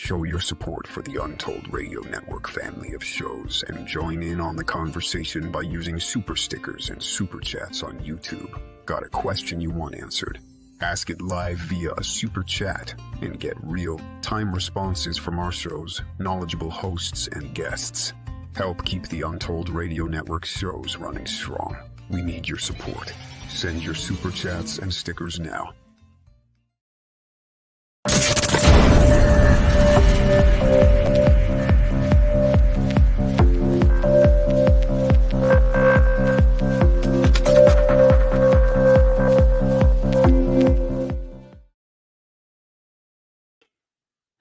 Show your support for the Untold Radio Network family of shows and join in on the conversation by using super stickers and super chats on YouTube. Got a question you want answered? Ask it live via a super chat and get real-time responses from our shows, knowledgeable hosts, and guests. Help keep the Untold Radio Network shows running strong. We need your support. Send your super chats and stickers now.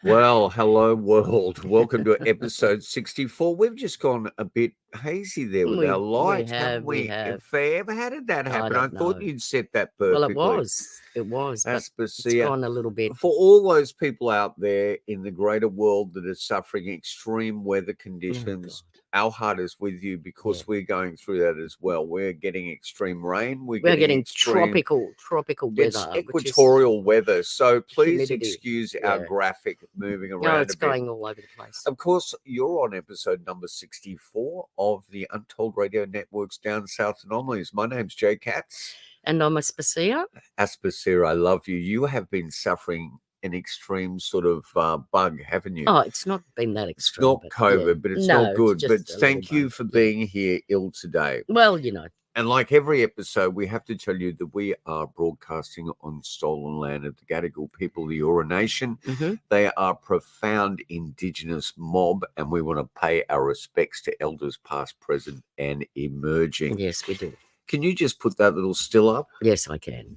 Well, hello world. Welcome to episode 64. We've just gone a bit hazy there with our light, haven't we? Fair. How did that happen? I thought you'd set that perfectly. Well, it was, but it's gone a little bit. For all those people out there in the greater world that are suffering extreme weather conditions, our heart is with you because we're going through that as well. We're getting extreme rain. We're getting extreme, tropical weather. It's equatorial weather. So please excuse our graphic moving around. No, it's going all over the place. Of course, you're on episode number 64 of the Untold Radio Network's Down South Anomalies. My name's Jay Katz. And I'm Aspasia. Aspasia, I love you. You have been suffering an extreme sort of bug, haven't you? Oh, it's not been that extreme. It's not COVID, but it's not good. But thank you for being here ill today. Well, you know. And like every episode, we have to tell you that we are broadcasting on stolen land of the Gadigal people of the Eora Nation. Mm-hmm. They are a profound Indigenous mob, and we want to pay our respects to elders past, present, and emerging. Yes, we do. Can you just put that little still up? Yes, I can.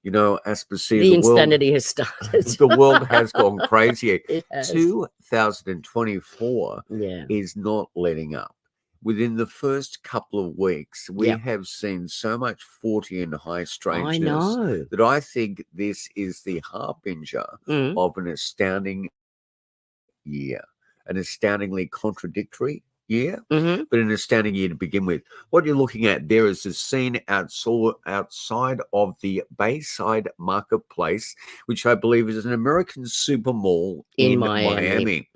You know, Aspasia, the insanity has started. The world has gone crazy. It has. 2024 is not letting up. Within the first couple of weeks, we have seen so much 40 and high strangeness that I think this is the harbinger of an astounding year, an astoundingly contradictory year, but an astounding year to begin with. What you're looking at there is a scene outside of the Bayside Marketplace, which I believe is an American super mall in Miami.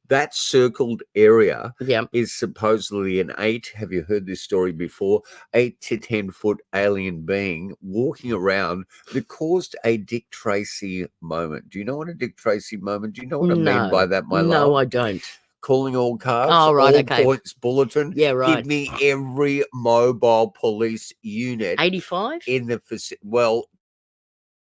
That circled area is supposedly an 8, have you heard this story before, 8 to 10 foot alien being walking around that caused a Dick Tracy moment. Do you know what a Dick Tracy moment? Do you know what I mean by that, my love? No, I don't. Calling all cars, all points bulletin. Yeah, right. Give me every mobile police unit. 85? In the facility. Well,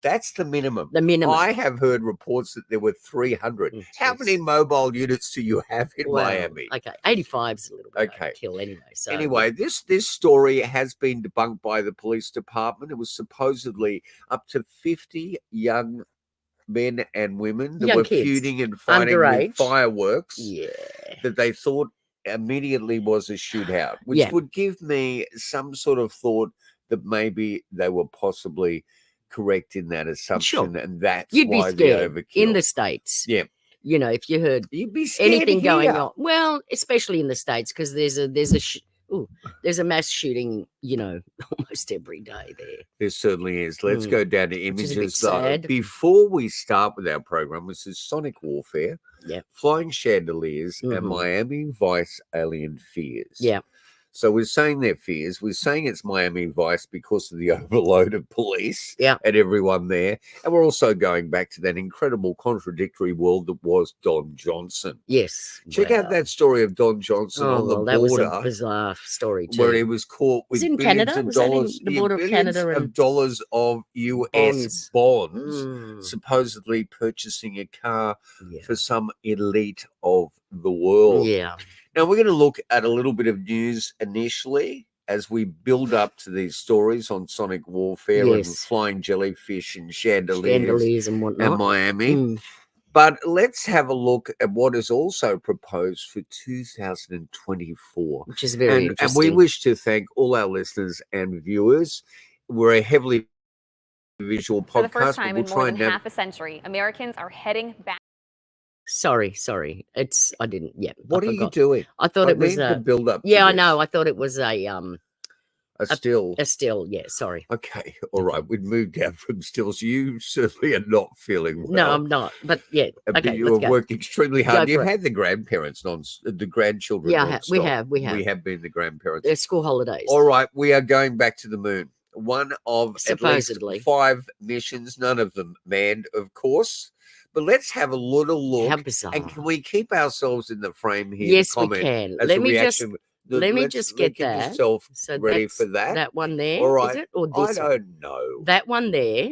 that's the minimum. The minimum. I have heard reports that there were 300. How many mobile units do you have in Miami? Okay, 85 is a little bit overkill anyway. So anyway, this story has been debunked by the police department. It was supposedly up to 50 young men and women that were feuding and fighting with fireworks that they thought immediately was a shootout, which would give me some sort of thought that maybe they were possibly correct in that assumption, and that's why the overkill. In the States. Yeah. You know, if you heard anything going on, well, especially in the States, because there's a mass shooting, you know, almost every day there. There certainly is. Let's go down to images. Before we start with our program, this is Sonic Warfare, Flying Chandeliers, and Miami Vice Alien Fears. Yeah. So we're saying their fears. We're saying it's Miami Vice because of the overload of police and everyone there. And we're also going back to that incredible contradictory world that was Don Johnson. Yes. Check out that story of Don Johnson on the border. That was a bizarre story too. Where he was caught with billions of dollars, the border of Canada of dollars of US bonds, supposedly purchasing a car for some elite of the world. Yeah. Now, we're going to look at a little bit of news initially as we build up to these stories on Sonic Warfare and flying jellyfish and chandeliers and whatnot. And Miami. But let's have a look at what is also proposed for 2024. Which is very interesting. And we wish to thank all our listeners and viewers. We're a heavily visual podcast. For the first time in more than half a century, Americans are heading back. Sorry. I didn't. Yeah. What are you doing? I thought it was a build up. Yeah, I know. I thought it was a A still. A still, yeah, sorry. Okay, all right. We'd moved down from stills. You certainly are not feeling well. No, I'm not. But yeah, okay, you have worked extremely hard. You've had the grandparents, the grandchildren. Yeah, we have. We have been the grandparents. They're school holidays. All right, we are going back to the moon. One of supposedly at least 5 missions, none of them manned, of course. But let's have a little look. How bizarre. And can we keep ourselves in the frame here? Yes, we can. Let me just get that. Yourself ready for that. That one there, all right. is it? Or this I don't know. That one there.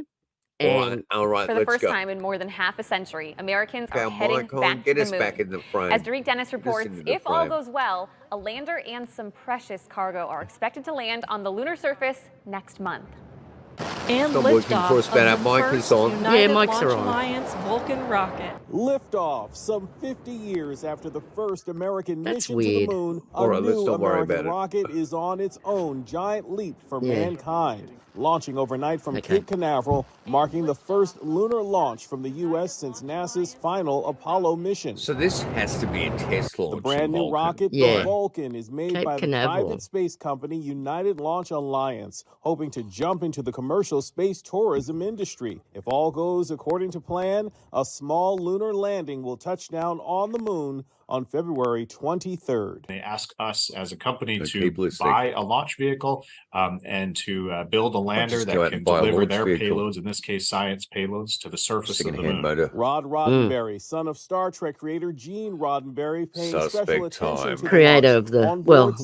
And all right. For the first time in more than half a century, Americans are heading back to the moon. Back in the frame. As Derek Dennis reports, if all goes well, a lander and some precious cargo are expected to land on the lunar surface next month. And Stop working for us, Ben. Our mic is on. United mics are on. Alliance Vulcan rocket. Liftoff, some 50 years after the first American mission weird. to the moon, All right, let's not worry American about it. rocket is on its own giant leap for mankind. Launching overnight from Cape Canaveral, marking the first lunar launch from the U.S. since NASA's final Apollo mission. So this has to be a test launch. The brand new rocket, the Vulcan, is made by the private space company United Launch Alliance, hoping to jump into the commercial space tourism industry. If all goes according to plan, a small lunar landing will touch down on the moon on February 23rd. They ask us as a company to buy a launch vehicle and to build a lander that can deliver their payloads, in this case science payloads, to the surface of the moon. Rod Roddenberry, son of Star Trek creator Gene Roddenberry, paying special attention to creator of the,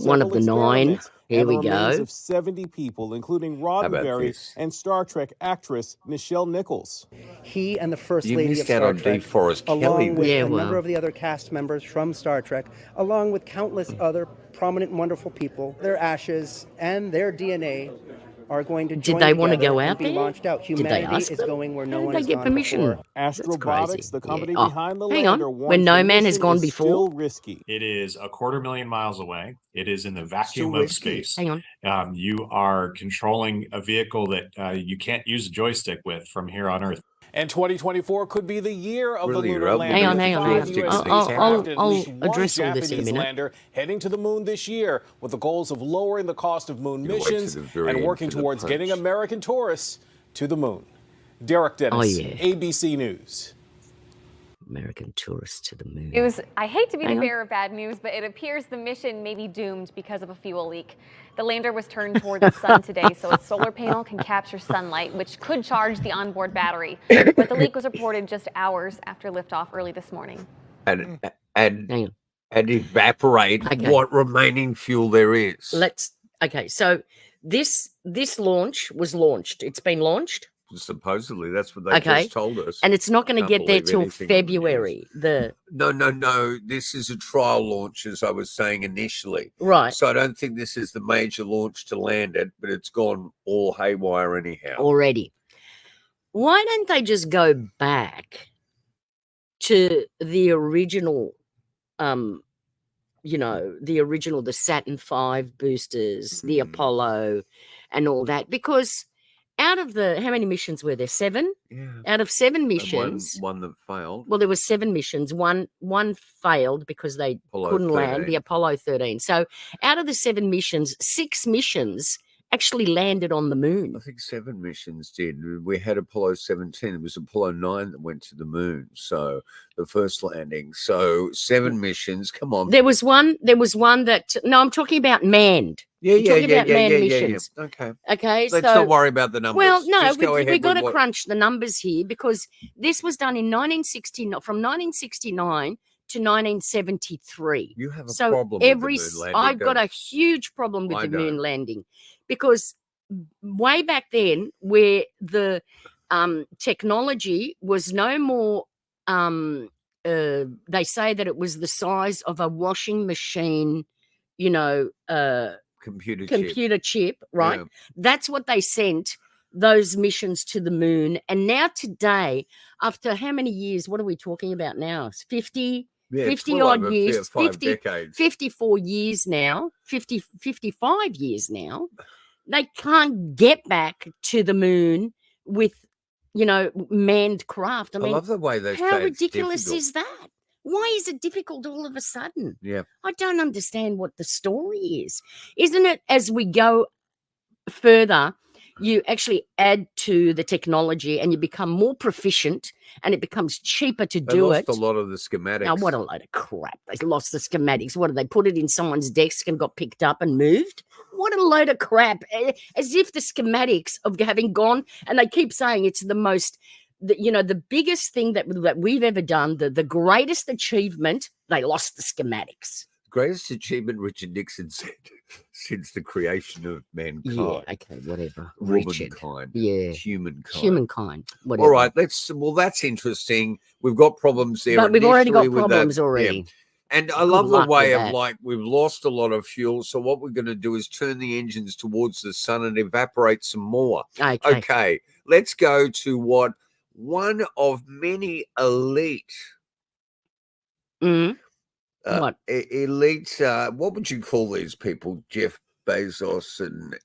one of the 9. Here we go. Of 70 people, including Roddenberry and Star Trek actress Nichelle Nichols. He and the First Lady of Star Trek, along with a number of the other cast members from Star Trek, along with countless other prominent and wonderful people, their ashes and their DNA are going to join Did they want to go and out be there? launched out. Did they Humanity ask is them? going where no How one did has they get gone permission? before. Astrobotics, the company Oh, behind the hang lander, on. warns When no the man has mission gone is before? still risky. It is 250,000 miles away. It is in the vacuum of space. Hang on. You are controlling a vehicle that you can't use a joystick with from here on Earth. And 2024 could be the year of Really, the lunar lander. Hang on. I'll address all this in a minute. Lander heading to the moon this year with the goals of lowering the cost of moon missions and working towards getting American tourists to the moon. Derek Dennis, ABC News. American tourists to the moon. I hate to be the bearer of bad news, but it appears the mission may be doomed because of a fuel leak. The lander was turned toward the sun today, so its solar panel can capture sunlight, which could charge the onboard battery. But the leak was reported just hours after liftoff early this morning. And evaporate what remaining fuel there is. So this launch was launched. It's been launched. Supposedly, that's what they just told us. And it's not going to get there till February. No. This is a trial launch, as I was saying initially. Right. So I don't think this is the major launch to land it, but it's gone all haywire anyhow. Already. Why don't they just go back to the original, the Saturn V boosters, the Apollo and all that? Because out of how many missions were there? 7? Yeah. Out of 7 missions. One that failed. Well, there were 7 missions. One failed because they couldn't land, the Apollo 13. So out of the 7 missions, 6 missions actually landed on the moon. I think 7 missions did. We had Apollo 17. It was Apollo 9 that went to the moon. So the first landing. So 7 missions. Come on. There was one that, no, I'm talking about manned. Missions. Okay. Let's not worry about the numbers. Well, no, we got to crunch the numbers here because this was done in 1969 to 1973. You have a problem with the moon landing. I've got a huge problem with the moon landing because way back then where the technology was no more, they say that it was the size of a washing machine, computer chip, right? Yeah. That's what they sent those missions to the moon. And now today, after how many years, what are we talking about now? 50 odd years, 54 years now, 55 years now, they can't get back to the moon with, manned craft. I mean, love the way they how ridiculous is that? Why is it difficult all of a sudden? Yeah. I don't understand what the story is. Isn't it as we go further you actually add to the technology and you become more proficient and it becomes cheaper to do it. They lost a lot of the schematics. Now, what a load of crap. They lost the schematics. What did they put it in someone's desk and got picked up and moved? What a load of crap. As if the schematics of having gone, and they keep saying it's the most, the biggest thing that we've ever done, the greatest achievement, they lost the schematics. Greatest achievement, Richard Nixon said, since the creation of mankind. Yeah, okay, whatever. Womankind. Yeah. Humankind. Whatever. All right, that's interesting. We've got problems there. But we've already got problems already. Yeah. And I love the way of we've lost a lot of fuel. So what we're going to do is turn the engines towards the sun and evaporate some more. Okay. Let's go to what one of many elite. What? Elite, what would you call these people? Jeff Bezos and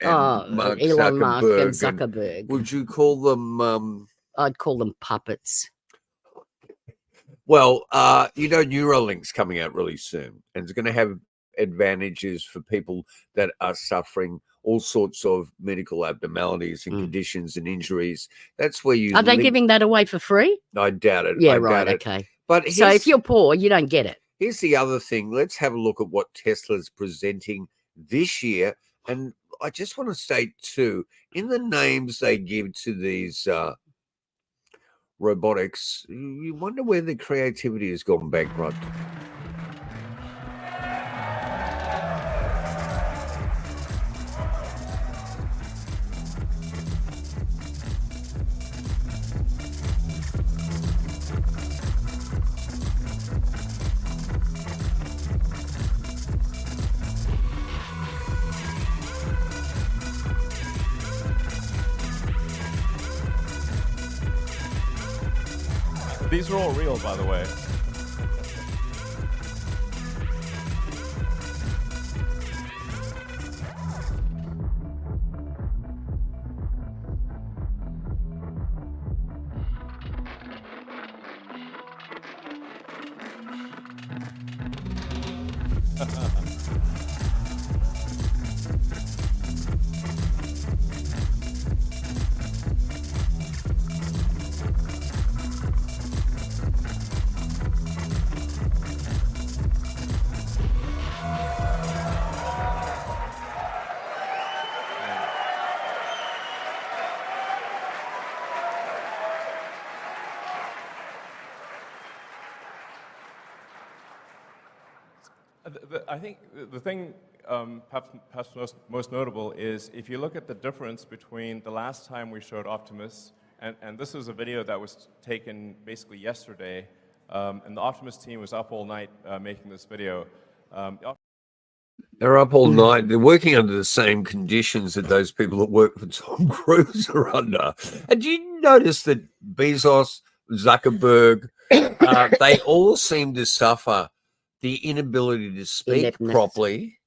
Mark Elon Zuckerberg. Musk and Zuckerberg. Would you call them? I'd call them puppets. Well, Neuralink's coming out really soon, and it's going to have advantages for people that are suffering all sorts of medical abnormalities and conditions and injuries. That's where you are they giving that away for free? I doubt it. Yeah, right. Okay. But so if you're poor, you don't get it. Here's the other thing. Let's have a look at what Tesla's presenting this year. And I just want to state, too, in the names they give to these robotics, you wonder where the creativity has gone bankrupt. These are all real, by the way. I think the thing perhaps most notable is if you look at the difference between the last time we showed Optimus, and this is a video that was taken basically yesterday, and the Optimus team was up all night making this video. They're up all night. They're working under the same conditions that those people that work for Tom Cruise are under. And do you notice that Bezos, Zuckerberg, they all seem to suffer the inability to speak properly,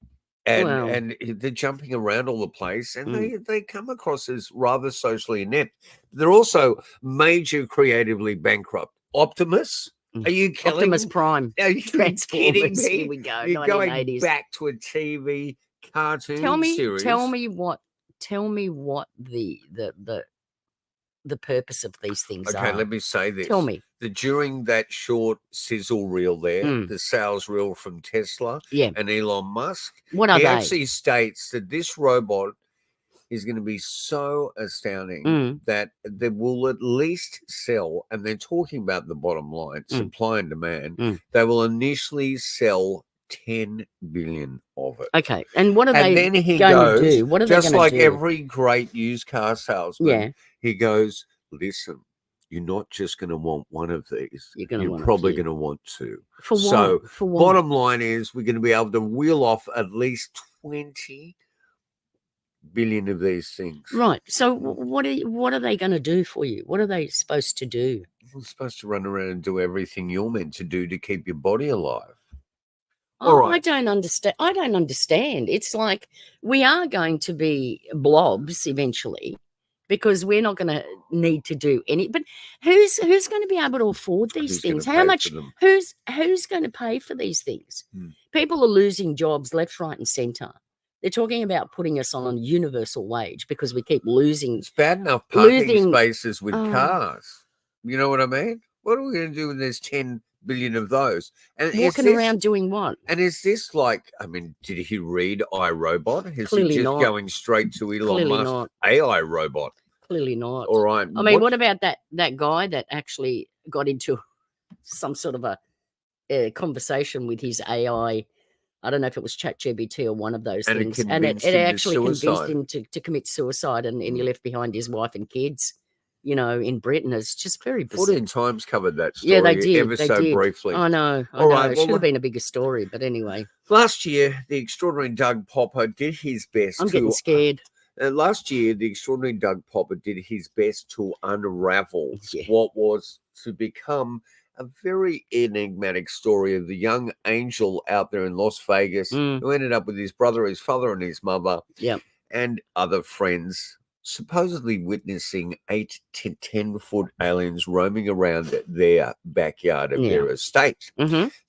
and they're jumping around all the place, and they come across as rather socially inept. They're also major creatively bankrupt. Optimus, are you killing Optimus Prime? Are you kidding me? Here we go. You're 1980s. going back to a TV cartoon series. Tell me what the purpose of these things are. Okay, let me say this. Tell me. During that short sizzle reel there, the sales reel from Tesla and Elon Musk, what are he they? actually states that this robot is going to be so astounding that they will at least sell, and they're talking about the bottom line, supply and demand, they will initially sell 10 billion of it. Okay, and what are they then he going goes, to do? What are they just going like to do? every great used car salesman, he goes, listen, you're not just going to want one of these. You're probably going to want two. For what? So For what? bottom line is we're going to be able to wheel off at least 20 billion of these things. Right. So what are they going to do for you? What are they supposed to do? We're supposed to run around and do everything you're meant to do to keep your body alive. I don't understand. It's like we are going to be blobs eventually, because we're not going to need to do any. But who's going to be able to afford these things? How much? Who's going to pay for these things? People are losing jobs left, right, and centre They're talking about putting us on a universal wage because we keep losing. It's bad enough parking spaces with cars. You know what I mean? What are we going to do when there's 10 billion of those? And walking around doing what? And is this like, I mean, did he read iRobot? Is Clearly he just not. Going straight to Elon Clearly Musk not. AI robot? Clearly not. All right. I mean, what about that guy that actually got into some sort of a conversation with his AI? I don't know if it was ChatGPT or one of those things. And it actually convinced him to commit suicide and he left behind his wife and kids, you know, in Britain. It's just very bizarre. 14 Times covered that story. Yeah, they did. Ever so briefly. I know. I know. It should have been a bigger story, but anyway. Last year, the extraordinary Doug Popper did his best I'm getting scared. Last year, the extraordinary Doug Popper did his best to unravel what was to become a very enigmatic story of the young angel out there in Las Vegas who ended up with his brother, his father, and his mother, and other friends, supposedly witnessing 8 to 10 foot aliens roaming around their backyard of their estate.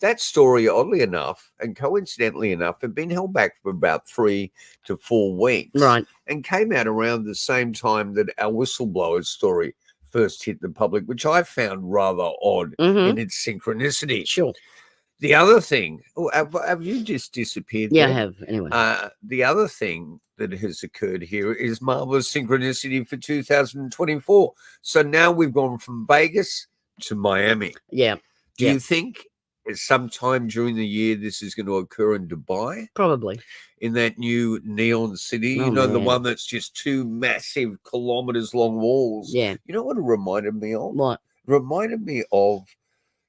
That story, oddly enough, and coincidentally enough, had been held back for about 3 to 4 weeks, and came out around the same time that our whistleblower story first hit the public, which I found rather odd in its synchronicity. Sure. The other thing, have you just disappeared? Yeah, I have. Anyway. The other thing that has occurred here is marvelous synchronicity for 2024. So now we've gone from Vegas to Miami. Yeah. Do you think sometime during the year this is going to occur in Dubai? Probably. In that new neon city, the one that's just 2 massive kilometers long walls. Yeah. You know what it reminded me of? What? It reminded me of,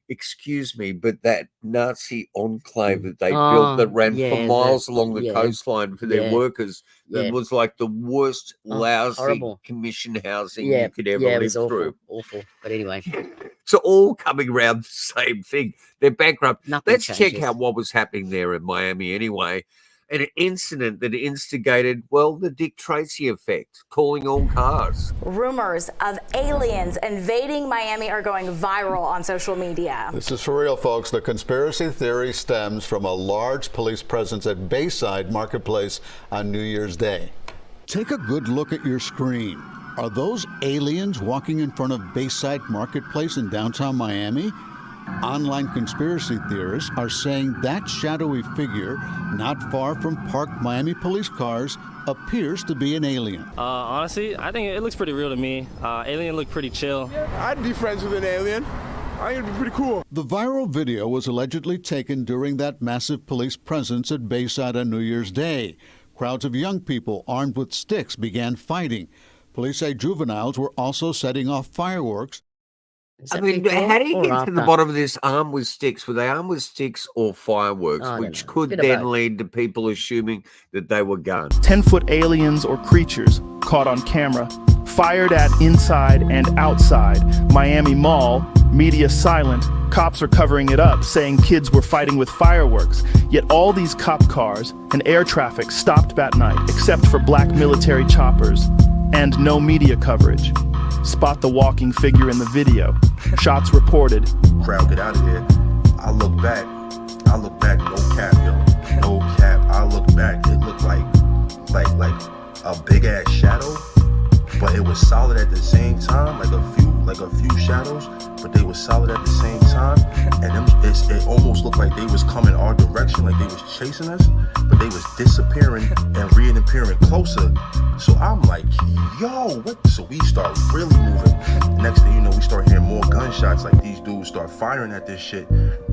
excuse me, but that Nazi enclave that they built that ran for miles along the coastline for their workers. That was like the worst, lousy horrible commission housing you could ever live through. Awful. But anyway. It's all coming around the same thing. They're bankrupt. Let's changes. check out what was happening there in Miami anyway. An incident that instigated, the Dick Tracy effect, calling all cars. Rumors of aliens invading Miami are going viral on social media. This is for real, folks. The conspiracy theory stems from a large police presence at Bayside Marketplace on New Year's Day. Take a good look at your screen. Are those aliens walking in front of Bayside Marketplace in downtown Miami? Online conspiracy theorists are saying that shadowy figure not far from parked Miami police cars appears to be an alien. Honestly, I think it looks pretty real to me. Alien look pretty chill. I'd be friends with an alien. I think it'd be pretty cool. The viral video was allegedly taken during that massive police presence at Bayside on New Year's Day. Crowds of young people armed with sticks began fighting. Police say juveniles were also setting off fireworks. I mean, how do you get to the bottom of this armed with sticks? Were they armed with sticks or fireworks, which could then lead to people assuming that they were guns? 10-foot aliens or creatures caught on camera, fired at inside and outside Miami Mall, media silent, cops are covering it up, saying kids were fighting with fireworks. Yet all these cop cars and air traffic stopped that night, except for black military choppers, and no media coverage. Spot the walking figure in the video. Shots reported. Crowd, get out of here. I look back, no cap, yo. No cap. I look back, it looked like a big ass shadow, but it was solid at the same time, like a few shadows, but they were solid at the same time. And it almost looked like they was coming our direction, like they was chasing us, but they was disappearing and reappearing closer. So I'm like, yo, what? So we start really moving. Next thing you know, we start hearing more gunshots. Like these dudes start firing at this shit.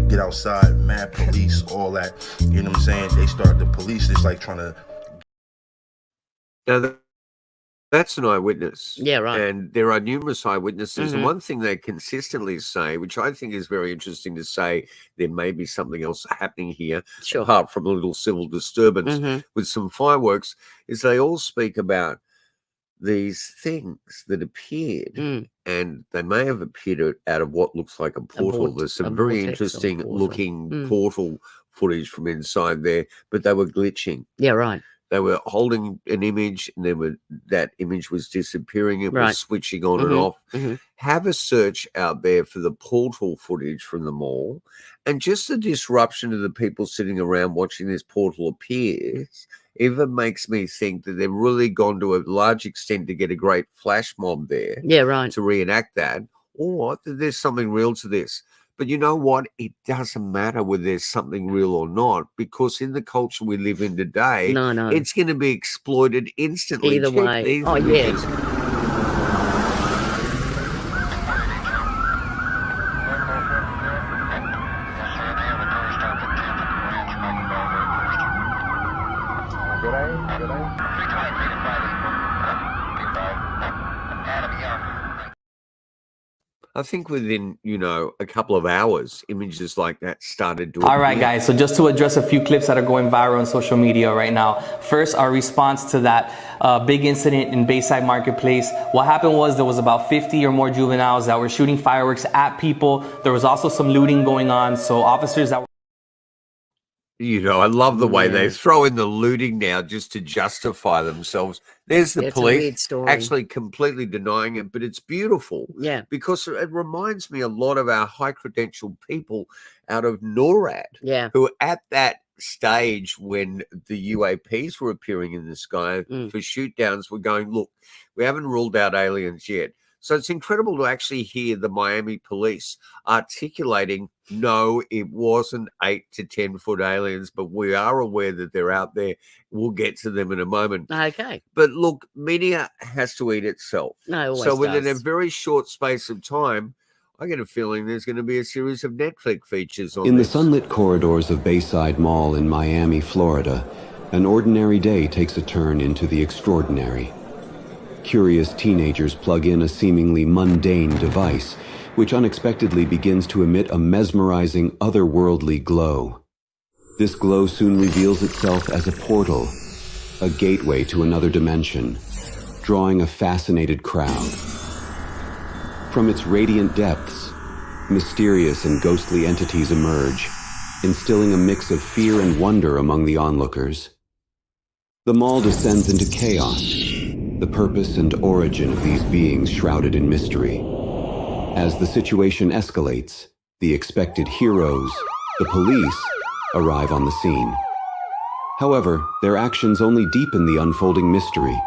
Get outside, mad police, all that. You know what I'm saying? The police is like trying to. Now, that's an eyewitness. Yeah, right. And there are numerous eyewitnesses. And one thing they consistently say, which I think is very interesting to say, there may be something else happening here, apart from a little civil disturbance with some fireworks, is they all speak about these things that appeared. And they may have appeared out of what looks like a portal. There's some very interesting looking portal footage from inside there, but they were glitching. Yeah, right. They were holding an image, and that image was disappearing. It was switching on and off. Have a search out there for the portal footage from the mall, and just the disruption of the people sitting around watching this portal appear even makes me think that they've really gone to a large extent to get a great flash mob there. Yeah, right. To reenact that, or there's something real to this. But you know what? It doesn't matter whether there's something real or not, because in the culture we live in today, it's going to be exploited instantly. Either way. Oh, yeah. I think within, a couple of hours, images like that started to All right, guys. So just to address a few clips that are going viral on social media right now. First, our response to that big incident in Bayside Marketplace. What happened was there was about 50 or more juveniles that were shooting fireworks at people. There was also some looting going on. So officers that were... I love the way they throw in the looting now just to justify themselves. There's the police actually completely denying it, but it's beautiful. Yeah. Because it reminds me a lot of our high-credentialed people out of NORAD, who at that stage when the UAPs were appearing in the sky for shoot-downs were going, look, we haven't ruled out aliens yet. So it's incredible to actually hear the Miami police articulating, no, it wasn't 8 to 10 foot aliens, but we are aware that they're out there. We'll get to them in a moment. Okay. But look, media has to eat itself. No, it always so within does. a very short space of time, I get a feeling there's going to be a series of Netflix features on In this. the sunlit corridors of Bayside Mall in Miami, Florida, an ordinary day takes a turn into the extraordinary. Curious teenagers plug in a seemingly mundane device, which unexpectedly begins to emit a mesmerizing, otherworldly glow. This glow soon reveals itself as a portal, a gateway to another dimension, drawing a fascinated crowd. From its radiant depths, mysterious and ghostly entities emerge, instilling a mix of fear and wonder among the onlookers. The mall descends into chaos, the purpose and origin of these beings shrouded in mystery. As the situation escalates, the expected heroes, the police, arrive on the scene. However, their actions only deepen the unfolding mystery.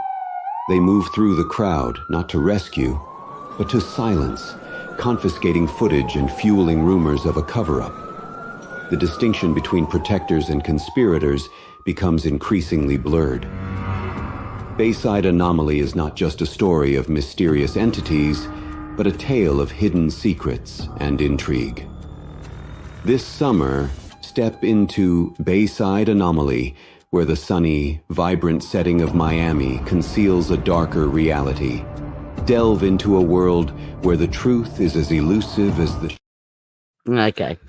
They move through the crowd, not to rescue, but to silence, confiscating footage and fueling rumors of a cover-up. The distinction between protectors and conspirators becomes increasingly blurred. Bayside Anomaly is not just a story of mysterious entities, but a tale of hidden secrets and intrigue. This summer, step into Bayside Anomaly, where the sunny, vibrant setting of Miami conceals a darker reality. Delve into a world where the truth is as elusive as the... Okay.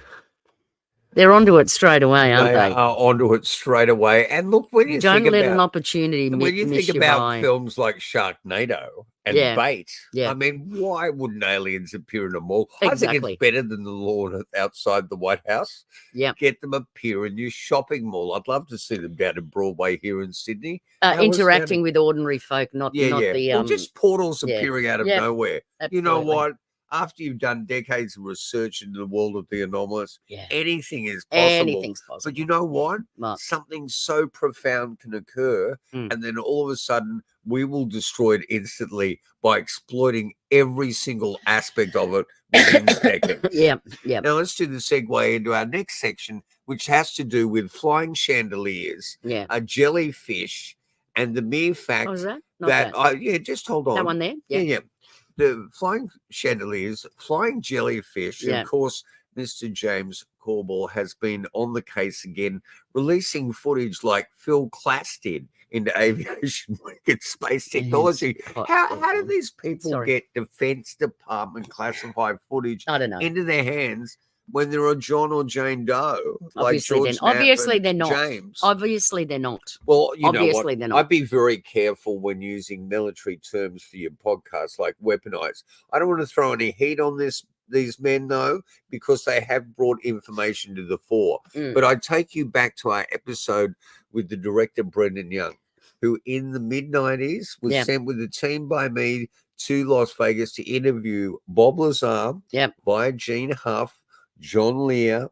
They're onto it straight away, aren't they? They are onto it straight away. And look, when you don't think let about, an opportunity when you miss think you about by. films like Sharknado and Bait, I mean, why wouldn't aliens appear in a mall? I think it's better than the lawn outside the White House. Yeah, get them appear in your shopping mall. I'd love to see them down in Broadway here in Sydney, interacting with ordinary folk, not the or just portals appearing out of nowhere. Absolutely. You know what? After you've done decades of research into the world of the anomalous, anything is possible. Anything's possible. But you know what? Something so profound can occur, and then all of a sudden we will destroy it instantly by exploiting every single aspect of it within seconds. Yeah. Now let's do the segue into our next section, which has to do with flying chandeliers, a jellyfish, and the mere fact just hold on. That one there? Yeah. The flying chandeliers, flying jellyfish, and of course, Mr. James Corbell has been on the case again, releasing footage like Phil Klass did into Aviation Week at Space Technology. How do these people get Defense Department classified footage into their hands when they're a John or Jane Doe? Obviously they're not. James. Obviously they're not. Well, you know what? They're not. I'd be very careful when using military terms for your podcast, like weaponized. I don't want to throw any heat on these men, though, because they have brought information to the fore. But I take you back to our episode with the director, Brendan Young. who in the mid-90s was sent with a team by me to Las Vegas to interview Bob Lazar via Gene Huff, John Lear,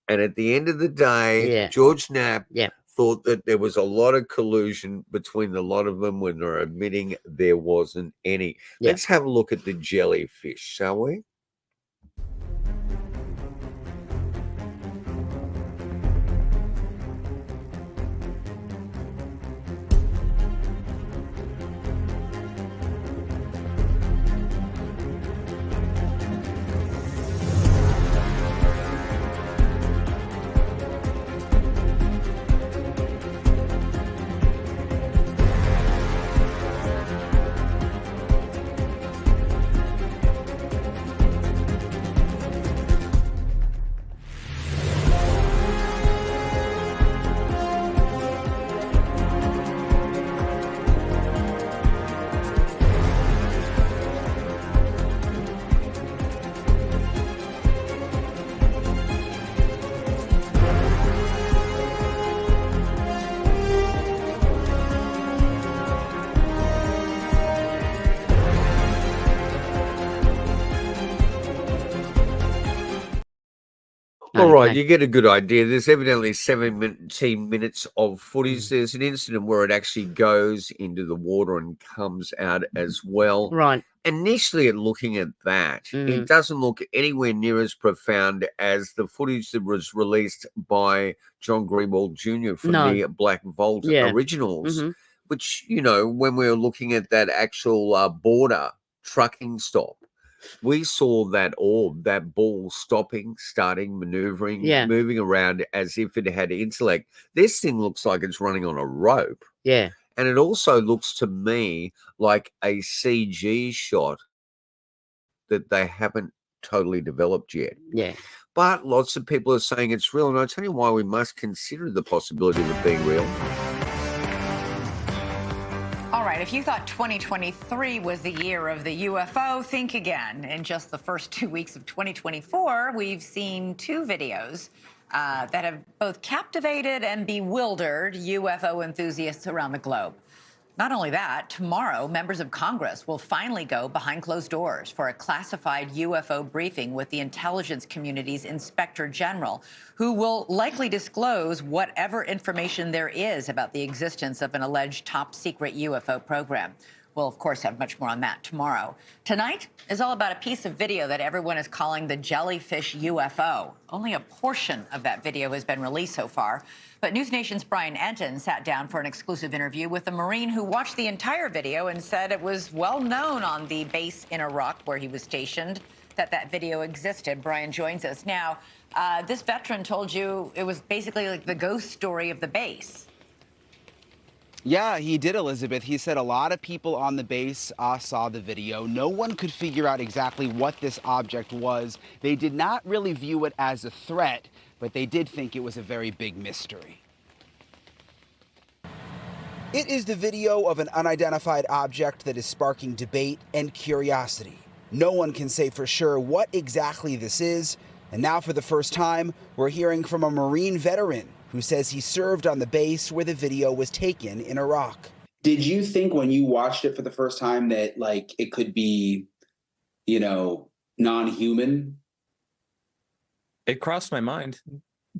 and at the end of the day, George Knapp thought that there was a lot of collusion between a lot of them when they're admitting there wasn't any. Let's have a look at the jellyfish, shall we? All right, you get a good idea. There's evidently 17 minutes of footage. There's an incident where it actually goes into the water and comes out as well. Right. Initially, at looking at that, it doesn't look anywhere near as profound as the footage that was released by John Greenwald Jr. from the Black Vault originals, which, you know, when we were looking at that actual border trucking stop, we saw that orb, that ball stopping, starting, maneuvering, moving around as if it had intellect. This thing looks like it's running on a rope. Yeah. And it also looks to me like a CG shot that they haven't totally developed yet. Yeah. But lots of people are saying it's real. And I'll tell you why we must consider the possibility of it being real. All right, if you thought 2023 was the year of the UFO, think again. In just the first 2 weeks of 2024, we've seen two videos that have both captivated and bewildered UFO enthusiasts around the globe. Not only that, tomorrow, members of Congress will finally go behind closed doors for a classified UFO briefing with the intelligence community's Inspector General, who will likely disclose whatever information there is about the existence of an alleged top-secret UFO program. We'll, of course, have much more on that tomorrow. Tonight is all about a piece of video that everyone is calling the jellyfish UFO. Only a portion of that video has been released so far. But News Nation's Brian Enton sat down for an exclusive interview with a Marine who watched the entire video and said it was well known on the base in Iraq where he was stationed that video existed. Brian joins us now. This veteran told you it was basically like the ghost story of the base. Yeah, he did, Elizabeth. He said a lot of people on the base saw the video. No one could figure out exactly what this object was. They did not really view it as a threat, but they did think it was a very big mystery. It is the video of an unidentified object that is sparking debate and curiosity. No one can say for sure what exactly this is, and now for the first time, we're hearing from a Marine veteran who says he served on the base where the video was taken in Iraq. Did you think when you watched it for the first time that, like, it could be, you know, non-human? It crossed my mind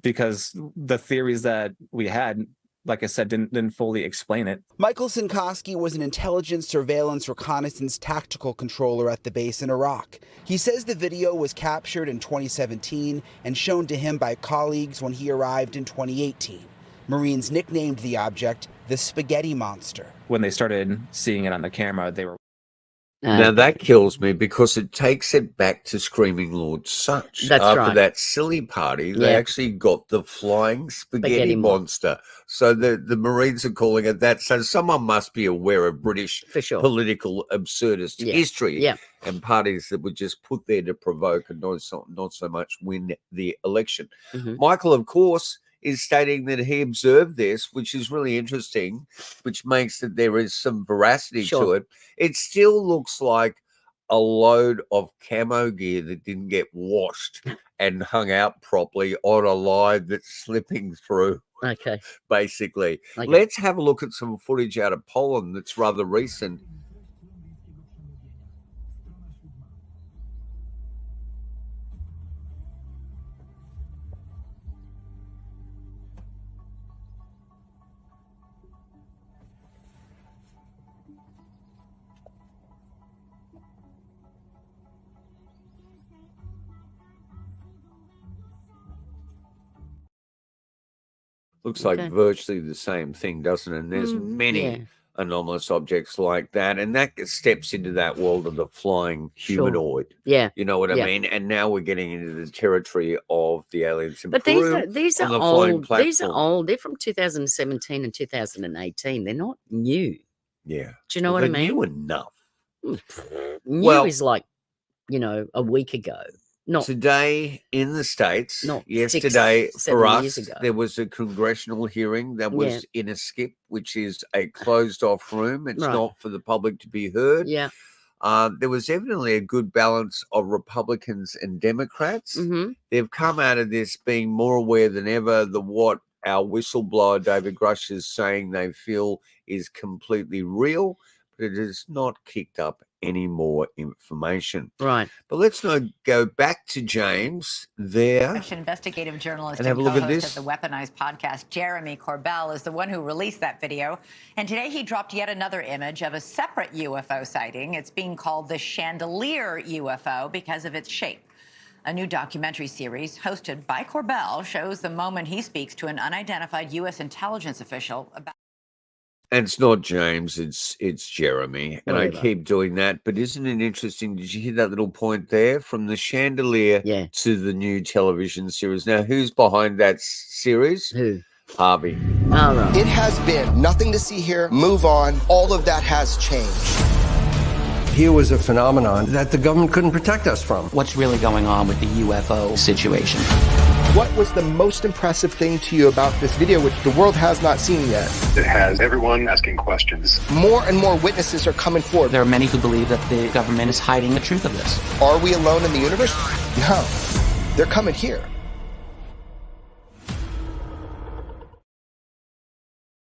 because the theories that we had, like I said, didn't fully explain it. Michael Sinkoski was an intelligence, surveillance, reconnaissance tactical controller at the base in Iraq. He says the video was captured in 2017 and shown to him by colleagues when he arrived in 2018. Marines nicknamed the object the Spaghetti Monster. When they started seeing it on the camera, they were... Now that kills me because it takes it back to Screaming Lord Sutch. That's After right. that silly party, they actually got the flying spaghetti monster. So the Marines are calling it that. So someone must be aware of British political absurdist history and parties that were just put there to provoke and not so much win the election. Michael, of course, is stating that he observed this, which is really interesting, which makes that there is some veracity to it. It still looks like a load of camo gear that didn't get washed and hung out properly on a line that's slipping through Okay. Basically. Okay. Let's have a look at some footage out of Poland that's rather recent. Looks like virtually the same thing, doesn't it? And there's many anomalous objects like that. And that steps into that world of the flying humanoid. Sure. Yeah. You know what I mean? And now we're getting into the territory of the aliens in But Peru. These are old. These are old. They're from 2017 and 2018. They're not new. Yeah. Do you know what I mean? New enough. New is like, a week ago. Not today in the States. Not yesterday 6, for 7 us, years ago. there was a congressional hearing that was in a skip, which is a closed-off room. It's not for the public to be heard. Yeah. There was evidently a good balance of Republicans and Democrats. Mm-hmm. They've come out of this being more aware than ever that what our whistleblower David Grush is saying they feel is completely real, but it has not kicked up any more information. Right. But let's now go back to James there. Investigative journalist and have a look at this. Of the Weaponized podcast, Jeremy Corbell, is the one who released that video. And today he dropped yet another image of a separate UFO sighting. It's being called the Chandelier UFO because of its shape. A new documentary series hosted by Corbell shows the moment he speaks to an unidentified U.S. intelligence official about. And it's not James, it's Jeremy. And I keep doing that. But isn't it interesting? Did you hear that little point there? From the Chandelier to the new television series. Now, who's behind that series? Who? Harvey. All right. It has been nothing to see here. Move on. All of that has changed. Here was a phenomenon that the government couldn't protect us from. What's really going on with the UFO situation? What was the most impressive thing to you about this video, which the world has not seen yet? It has everyone asking questions. More and more witnesses are coming forward. There are many who believe that the government is hiding the truth of this. Are we alone in the universe? No. They're coming here.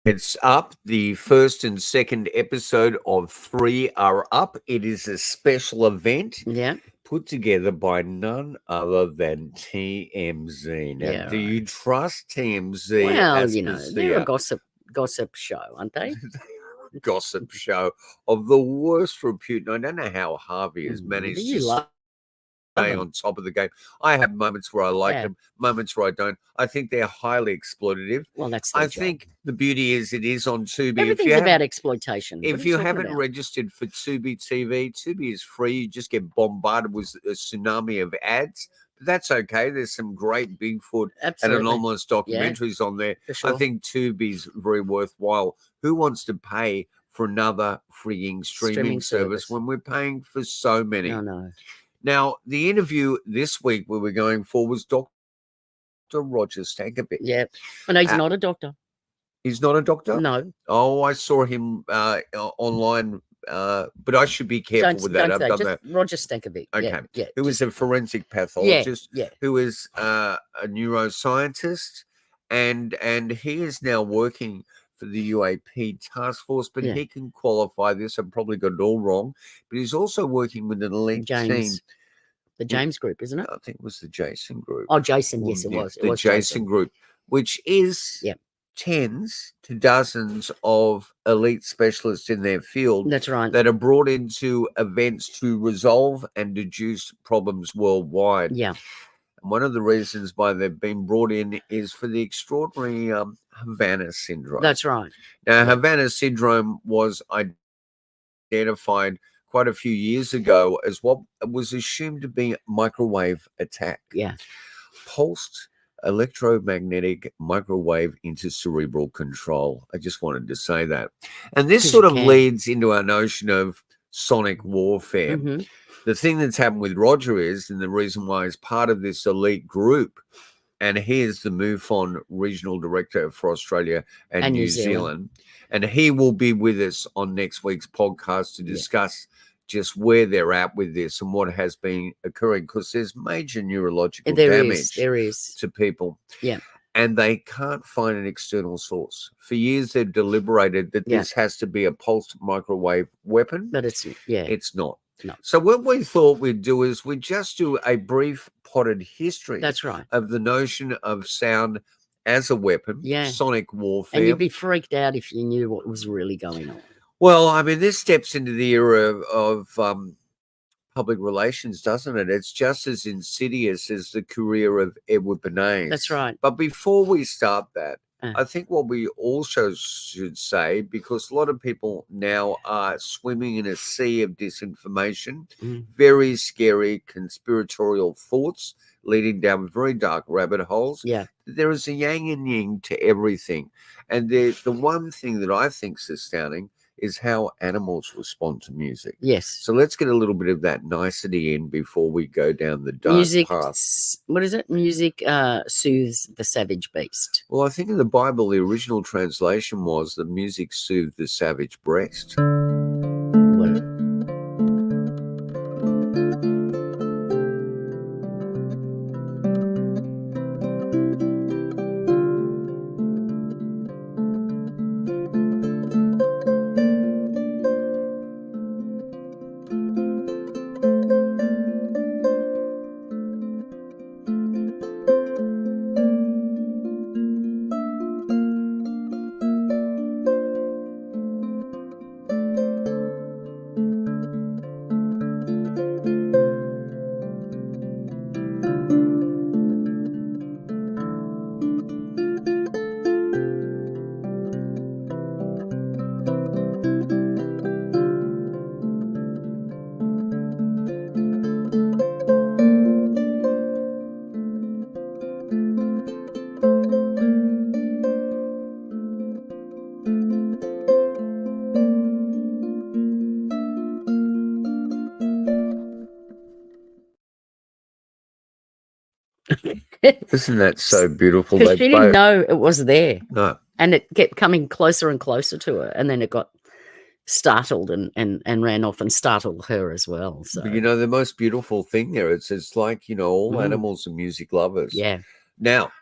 It's up. The first and second episode of 3 are up. It is a special event. Yeah. Put together by none other than TMZ. Now, do you trust TMZ? Well, they're a gossip show, aren't they? Gossip show of the worst repute. I don't know how Harvey has managed to stay on top of the game. I have moments where I like them, moments where I don't. I think they're highly exploitative. Well, that's I think the beauty is it is on Tubi. Everything's about exploitation. If you haven't registered for Tubi TV, Tubi is free. You just get bombarded with a tsunami of ads. But that's okay. There's some great Bigfoot and anomalous documentaries on there. Sure. I think Tubi's very worthwhile. Who wants to pay for another freeing streaming service when we're paying for so many? No. Now, the interview this week we were going for was Dr. Roger Stankovic. Yeah. No, he's not a doctor. He's not a doctor? No. Oh, I saw him online, but I should be careful with that. I've done that. Roger Stankovic. Okay. Yeah. Who is a forensic pathologist, Yeah. who is a neuroscientist, and he is now working for the UAP task force, but he can qualify this. I've probably got it all wrong, but he's also working with an elite team. The James group, isn't it? I think it was the Jason group. Oh, Jason, yes, it was. The Jason group, which is tens to dozens of elite specialists in their field. That's right. That are brought into events to resolve and deduce problems worldwide. Yeah. And one of the reasons why they've been brought in is for the extraordinary Havana Syndrome. That's right. Now, Havana Syndrome was identified quite a few years ago as what was assumed to be microwave attack. Yeah. Pulsed electromagnetic microwave intercerebral control. I just wanted to say that. And this sort of leads into our notion of sonic warfare. Mm-hmm. The thing that's happened with Roger is, and the reason why he's part of this elite group, and he is the MUFON regional director for Australia and New Zealand. And he will be with us on next week's podcast to discuss just where they're at with this and what has been occurring, because there's major neurological damage there is to people. Yeah. and they can't find an external source. For years, they've deliberated that this has to be a pulsed microwave weapon. But it's not. No. So what we thought we'd do is we'd just do a brief potted history That's right. of the notion of sound as a weapon, sonic warfare. And you'd be freaked out if you knew what was really going on. Well, I mean, this steps into the era of public relations, doesn't it? It's just as insidious as the career of Edward Bernays. That's right. But before we start that, I think what we also should say, because a lot of people now are swimming in a sea of disinformation, very scary conspiratorial thoughts leading down very dark rabbit holes. Yeah. There is a yang and yin to everything. And the one thing that I think is astounding is how animals respond to music. Yes. So let's get a little bit of that nicety in before we go down the dark path. What is it? Music soothes the savage beast. Well, I think in the Bible, the original translation was the music soothed the savage breast. Isn't that so beautiful? Because she didn't know it was there. No. And it kept coming closer and closer to her. And then it got startled and ran off and startled her as well. So, but, you know, the most beautiful thing there, it's like, you know, all animals are music lovers. Yeah. Now,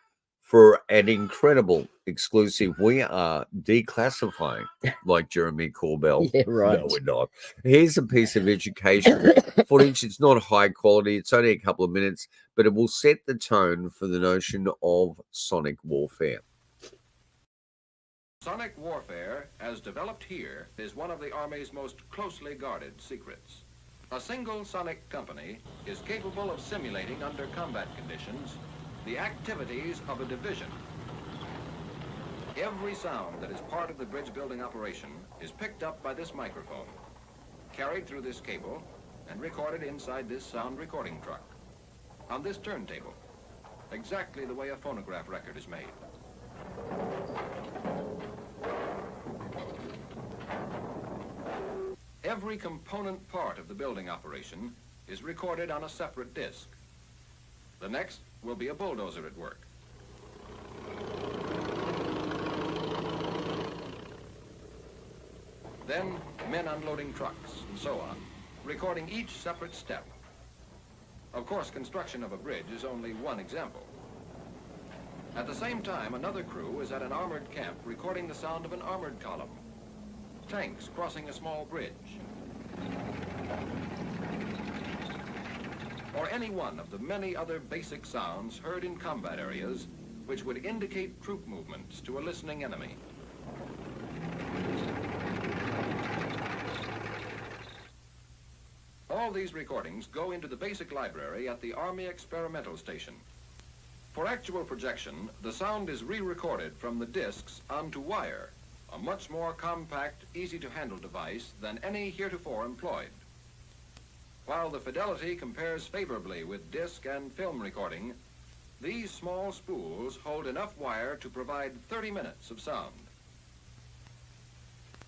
for an incredible exclusive, we are declassifying like Jeremy Corbell. Yeah, right. No, we're not. Here's a piece of education footage. It's not high quality. It's only a couple of minutes, but it will set the tone for the notion of sonic warfare. Sonic warfare, as developed here, is one of the Army's most closely guarded secrets. A single sonic company is capable of simulating under combat conditions the activities of a division. Every sound that is part of the bridge building operation is picked up by this microphone, carried through this cable, and recorded inside this sound recording truck, on this turntable, exactly the way a phonograph record is made. Every component part of the building operation is recorded on a separate disc. The next will be a bulldozer at work. Then men unloading trucks and so on, recording each separate step. Of course, construction of a bridge is only one example. At the same time, another crew is at an armored camp recording the sound of an armored column. Tanks crossing a small bridge. Or any one of the many other basic sounds heard in combat areas which would indicate troop movements to a listening enemy. All these recordings go into the basic library at the Army Experimental Station. For actual projection, the sound is re-recorded from the discs onto wire, a much more compact, easy-to-handle device than any heretofore employed. While the fidelity compares favorably with disc and film recording, these small spools hold enough wire to provide 30 minutes of sound.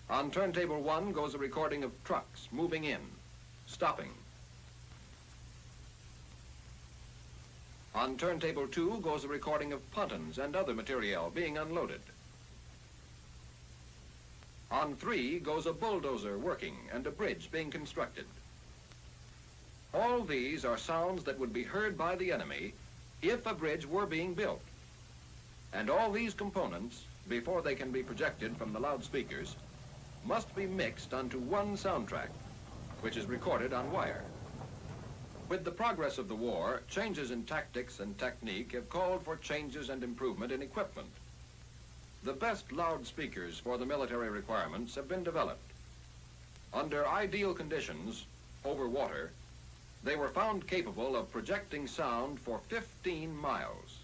On turntable 1 goes a recording of trucks moving in, stopping. On turntable 2 goes a recording of pontons and other material being unloaded. On 3 goes a bulldozer working and a bridge being constructed. All these are sounds that would be heard by the enemy if a bridge were being built. And all these components, before they can be projected from the loudspeakers, must be mixed onto one soundtrack, which is recorded on wire. With the progress of the war, changes in tactics and technique have called for changes and improvement in equipment. The best loudspeakers for the military requirements have been developed. Under ideal conditions, over water, they were found capable of projecting sound for 15 miles.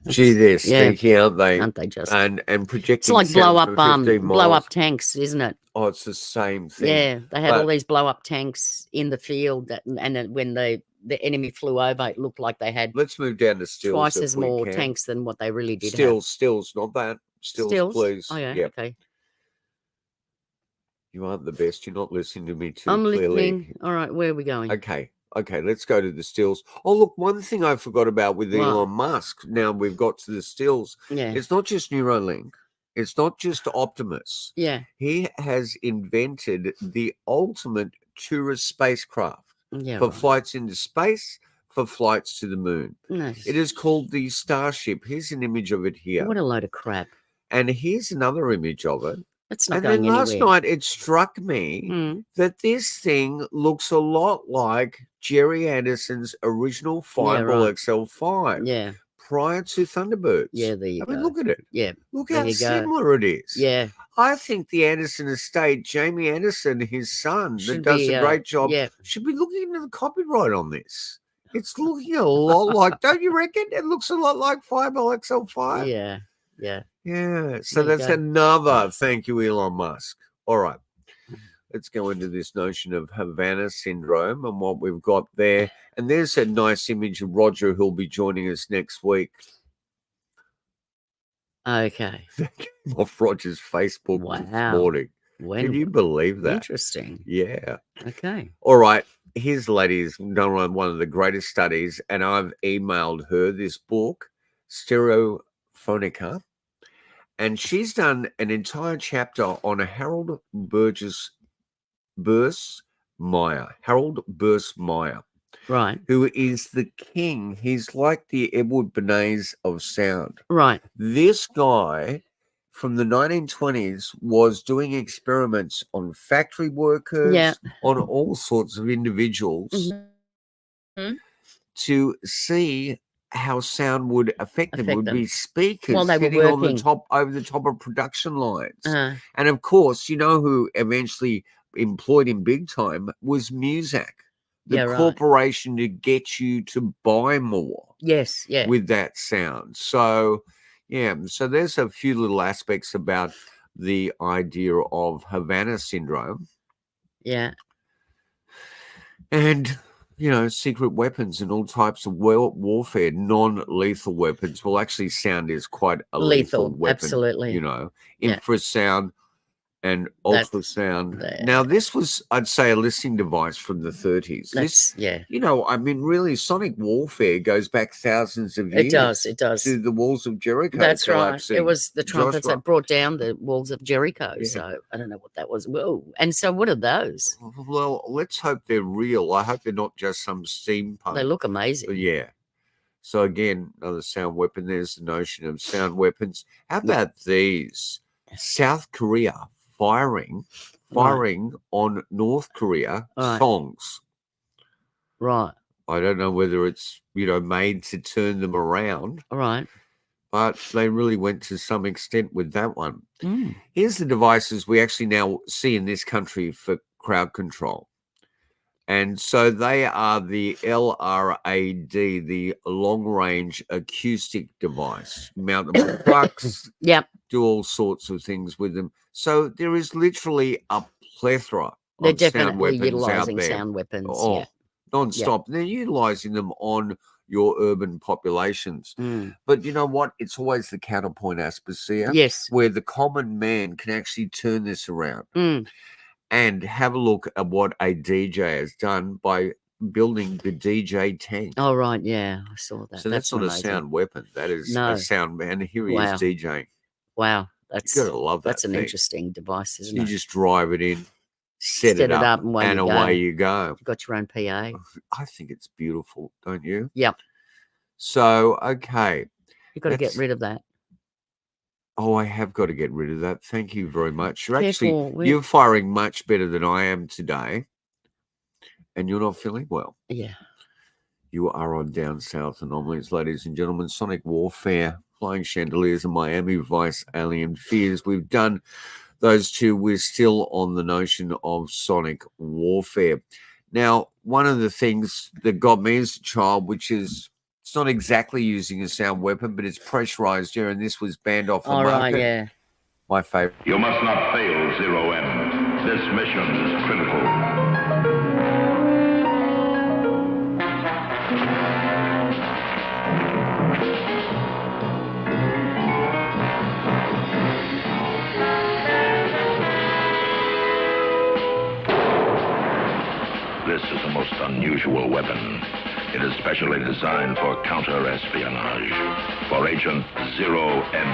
Gee, they're sneaky, aren't they? Aren't they just? And projecting. It's like sound for 15 blow up miles. tanks, isn't it? Oh, it's the same thing. Yeah, they had all these blow up tanks in the field, and then when the enemy flew over, it looked like they had. Let's move down to stills. Twice as more tanks than what they really did. Stills, not that. Stills, please. Oh yeah, yep. okay. You aren't the best. You're not listening to me too I'm clearly. listening. All right, where are we going? Okay, let's go to the stills. Oh, look, one thing I forgot about with Elon Musk, now we've got to the stills. Yeah. It's not just Neuralink. It's not just Optimus. Yeah. He has invented the ultimate tourist spacecraft for flights into space, for flights to the moon. Nice. It is called the Starship. Here's an image of it here. What a load of crap. And here's another image of it. It's not and going then last anywhere. night it struck me that this thing looks a lot like Jerry Anderson's original Fireball XL5. Yeah. Prior to Thunderbirds. Yeah, there you go. Look at it. Yeah. Look there how you go. similar it is. Yeah. I think the Anderson estate, Jamie Anderson, his son, Should that does be, a great job, yeah. should be looking into the copyright on this. It's looking a lot like, don't you reckon? It looks a lot like Fireball XL5. Yeah. Yeah. Yeah. So There you that's go. another thank you, Elon Musk. All right. Let's go into this notion of Havana Syndrome and what we've got there. And there's a nice image of Roger who'll be joining us next week. Okay. Off Roger's Facebook this morning. Can you believe that? Interesting. Yeah. Okay. All right. Here's the lady's done one of the greatest studies, and I've emailed her this book, Stereophonica, and she's done an entire chapter on Harold Bursmeyer. Harold Bursmeyer. Right. Who is the king. He's like the Edward Bernays of sound. Right. This guy from the 1920s was doing experiments on factory workers, on all sorts of individuals to see how sound would affect them. Would be speakers while they were sitting on the working. top, over the top of production lines. Uh-huh. And of course, you know who eventually employed him big time was Muzak. The corporation to get you to buy more. Yes, yeah. With that sound. So, yeah. So there's a few little aspects about the idea of Havana Syndrome. Yeah. And, you know, secret weapons and all types of warfare, non-lethal weapons. Well, actually, sound is quite a lethal weapon. Absolutely. You know, Yeah. infrasound and ultrasound. Now, this was, I'd say, a listening device from the 30s. This, you know, I mean, really, sonic warfare goes back thousands of years. It does. To the walls of Jericho. That's right. collapsing. It was the trumpets Joshua. that brought down the walls of Jericho. So I don't know what that was. Whoa. And so what are those? Well, let's hope they're real. I hope they're not just some steampunk. They look amazing. But yeah. So again, another sound weapon. There's the notion of sound weapons. How about these? South Korea firing on North Korea songs. Right. I don't know whether it's, you know, made to turn them around. All right. But they really went to some extent with that one. Mm. Here's the devices we actually now see in this country for crowd control. And so they are the LRAD, the long-range acoustic device. Mount them on trucks. Yep. Do all sorts of things with them. So there is literally a plethora They're of sound definitely weapons out utilising there. sound weapons. Oh, Yeah. non-stop. They're utilising them on your urban populations. Mm. But you know what? It's always the counterpoint, Aspasia. Yes. Where the common man can actually turn this around. Mm. And have a look at what a DJ has done by building the DJ tank. Oh, right. Yeah. I saw that. So that's not amazing. a sound weapon. That is No. a sound man. Here he Wow. is DJing. Wow. That's You gotta love that That's an thing. interesting device, isn't You it? just drive it in, set it up, and away you go. away you go. You've got your own PA. I think it's beautiful, don't you? Yep. So, okay. You've got to get rid of that. Oh, I have got to get rid of that. Thank you very much. You're Careful, you're firing much better than I am today, and you're not feeling well. Yeah. You are on Down South Anomalies, ladies and gentlemen. Sonic Warfare, Flying Chandeliers, and Miami Vice Alien Fears. We've done those two. We're still on the notion of Sonic Warfare. Now, one of the things that got me as a child, which is, it's not exactly using a sound weapon, but it's pressurized air, and this was banned off the market. Right, yeah. My favorite. You must not fail, Zero M. This mission is critical. This is a most unusual weapon. It is specially designed for counter-espionage, for Agent Zero M.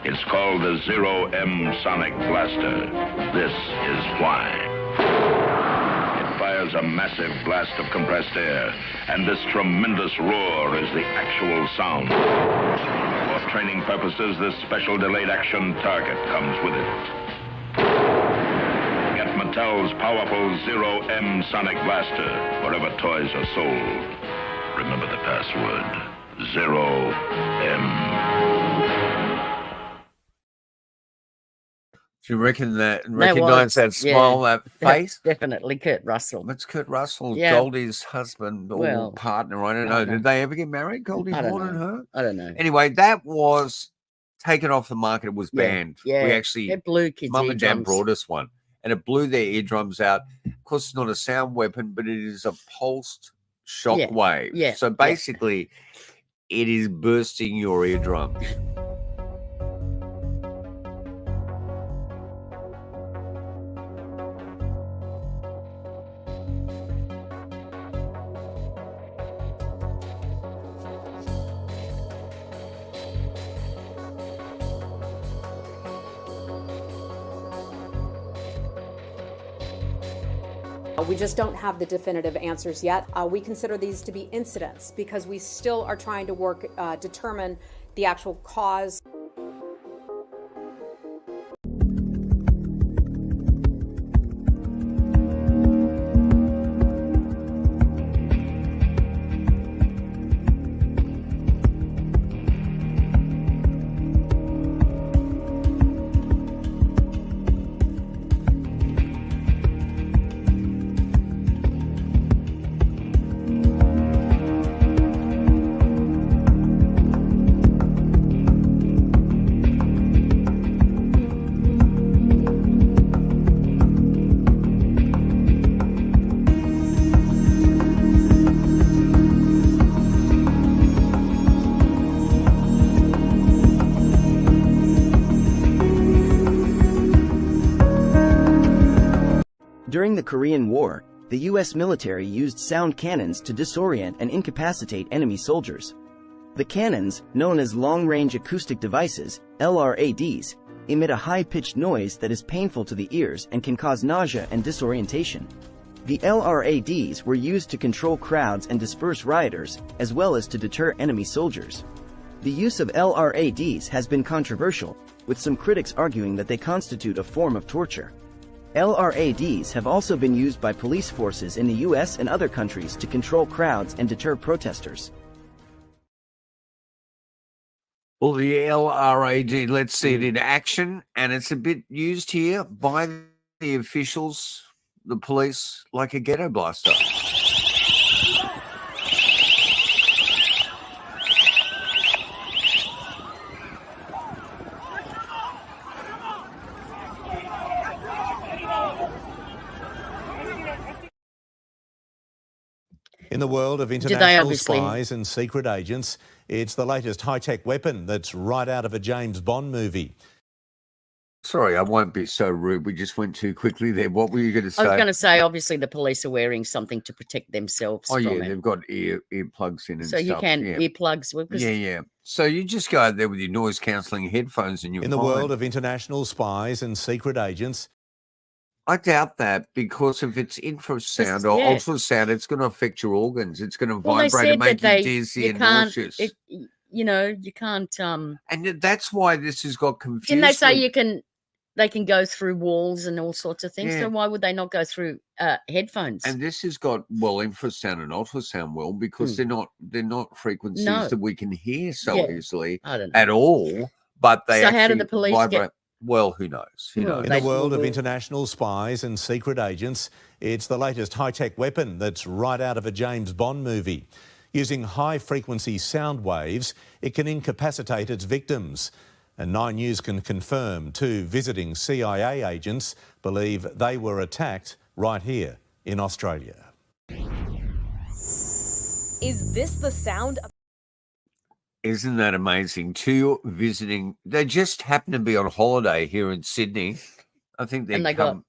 It's called the Zero M Sonic Blaster. This is why. It fires a massive blast of compressed air, and this tremendous roar is the actual sound. For training purposes, this special delayed action target comes with it. Get Mattel's powerful Zero M Sonic Blaster wherever toys are sold. Remember the password, Zero M. Do you recognize that smile, that face? Definitely Kurt Russell. That's Kurt Russell, Yeah. Goldie's husband or partner. I don't know. Did they ever get married, Goldie Hawn and her? I don't know. Anyway, that was taken off the market. It was banned. Yeah. We actually, It blew kids' Mum and Dad eardrums. brought us one, and it blew their eardrums out. Of course, it's not a sound weapon, but it is a pulsed shock wave. Yeah. So basically, it is bursting your eardrum. We just don't have the definitive answers yet. We consider these to be incidents because we still are trying to determine the actual cause. During the Korean War, the U.S. military used sound cannons to disorient and incapacitate enemy soldiers. The cannons, known as long-range acoustic devices, LRADs, emit a high-pitched noise that is painful to the ears and can cause nausea and disorientation. The LRADs were used to control crowds and disperse rioters, as well as to deter enemy soldiers. The use of LRADs has been controversial, with some critics arguing that they constitute a form of torture. LRADs have also been used by police forces in the U.S. and other countries to control crowds and deter protesters. Well, the LRAD, let's see it in action, and it's a bit used here by the officials, the police, like a ghetto blaster. In the world of international spies and secret agents, it's the latest high-tech weapon that's right out of a James Bond movie. Sorry, I won't be so rude. We just went too quickly there. What were you going to say? I was going to say, obviously, the police are wearing something to protect themselves. Oh, yeah, from it. they've got earplugs in and so stuff. you can yeah. earplugs. Yeah. So you just go out there with your noise cancelling headphones and you're In the world of international spies and secret agents, I doubt that, because if it's infrasound or ultrasound, it's going to affect your organs. It's going to vibrate and make you dizzy and nauseous. You can't. And that's why this has got confused. Didn't they say they can go through walls and all sorts of things? Yeah. So why would they not go through headphones? And this has got infrasound and ultrasound because they're not frequencies that we can hear so easily at all. But they how do the police vibrate. Well, who knows? In the world of international spies and secret agents, it's the latest high-tech weapon that's right out of a James Bond movie. Using high-frequency sound waves, it can incapacitate its victims. And 9 News can confirm 2 visiting CIA agents believe they were attacked right here in Australia. Is this the sound of... Isn't that amazing? 2 visiting, they just happen to be on holiday here in Sydney. I think they got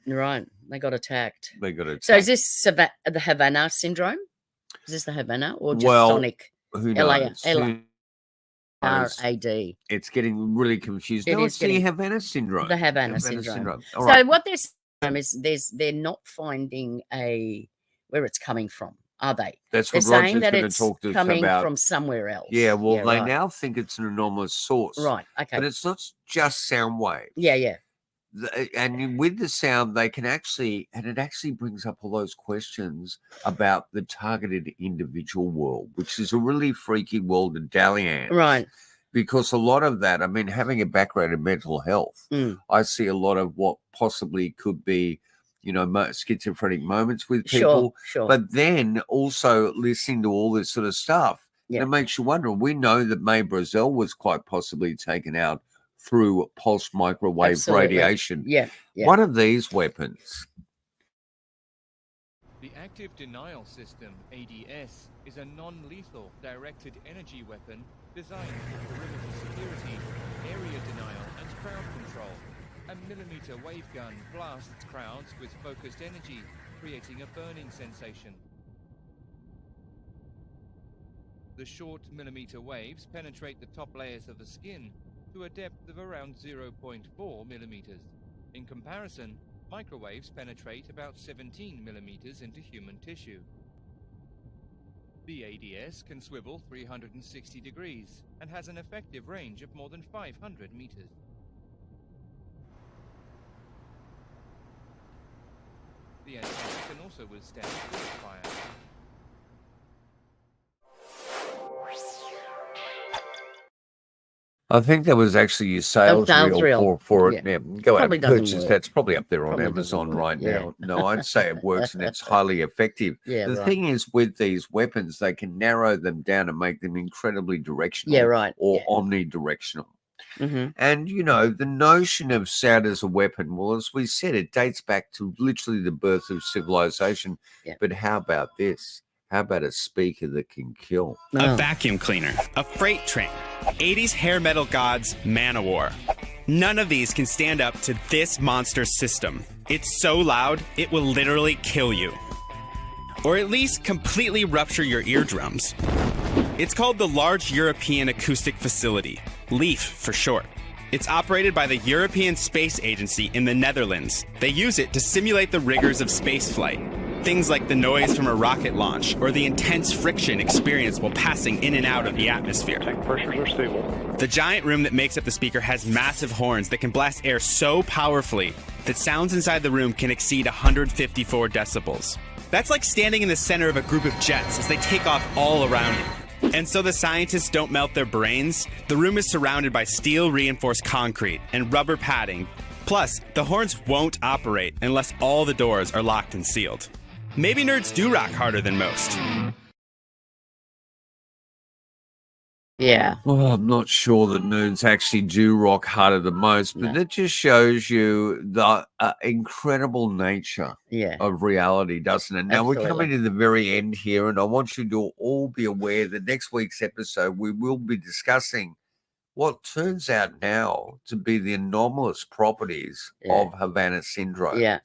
right. They got attacked. They got attacked. So is this the Havana Syndrome? Is this the Havana or just Sonic? Who knows? LARAD. It's getting really confused. No, it's the Havana Syndrome. The Havana Syndrome. All so right. what they're saying is they're not finding where it's coming from, are they? That's they're what saying Roger's that going it's to talk to us coming about. from somewhere else. Yeah, well, they right. now think it's an anomalous source. Right, okay. But it's not just sound waves. Yeah. And with the sound, they can actually, and it actually brings up all those questions about the targeted individual world, which is a really freaky world of dalliance. Right. Because a lot of that, I mean, having a background in mental health, I see a lot of what possibly could be, schizophrenic moments with people. Sure. But then also listening to all this sort of stuff, it makes you wonder. We know that Mae Brazil was quite possibly taken out through pulse microwave radiation. Yeah. One of these weapons. The Active Denial System, ADS, is a non-lethal directed energy weapon designed for perimeter security, area denial, and crowd control. A millimeter wavegun blasts crowds with focused energy, creating a burning sensation. The short millimeter waves penetrate the top layers of the skin to a depth of around 0.4 millimeters. In comparison, microwaves penetrate about 17 millimeters into human tissue. The ADS can swivel 360 degrees and has an effective range of more than 500 meters. The antenna can also withstand force fire. I think that was actually your sales reel for it. Yeah. Go out and purchase. That's probably up there on Amazon right now. No, I'd say it works and it's highly effective. The thing is, with these weapons, they can narrow them down and make them incredibly directional or omnidirectional. And, the notion of sound as a weapon, well, as we said, it dates back to literally the birth of civilization. But how about this? How about a speaker that can kill? A vacuum cleaner, a freight train, 80s hair metal gods, Man-O-War. None of these can stand up to this monster system. It's so loud, it will literally kill you. Or at least completely rupture your eardrums. It's called the Large European Acoustic Facility, LEAF for short. It's operated by the European Space Agency in the Netherlands. They use it to simulate the rigors of spaceflight. Things like the noise from a rocket launch or the intense friction experienced while passing in and out of the atmosphere. Tank pressures are stable. The giant room that makes up the speaker has massive horns that can blast air so powerfully that sounds inside the room can exceed 154 decibels. That's like standing in the center of a group of jets as they take off all around you. And so the scientists don't melt their brains, the room is surrounded by steel-reinforced concrete and rubber padding. Plus, the horns won't operate unless all the doors are locked and sealed. Maybe nerds do rock harder than most. Yeah. Well, I'm not sure that nerds actually do rock harder than most, but it just shows you the incredible nature of reality, doesn't it? Now, we're coming to the very end here, and I want you to all be aware that next week's episode, we will be discussing what turns out now to be the anomalous properties of Havana Syndrome. Yeah.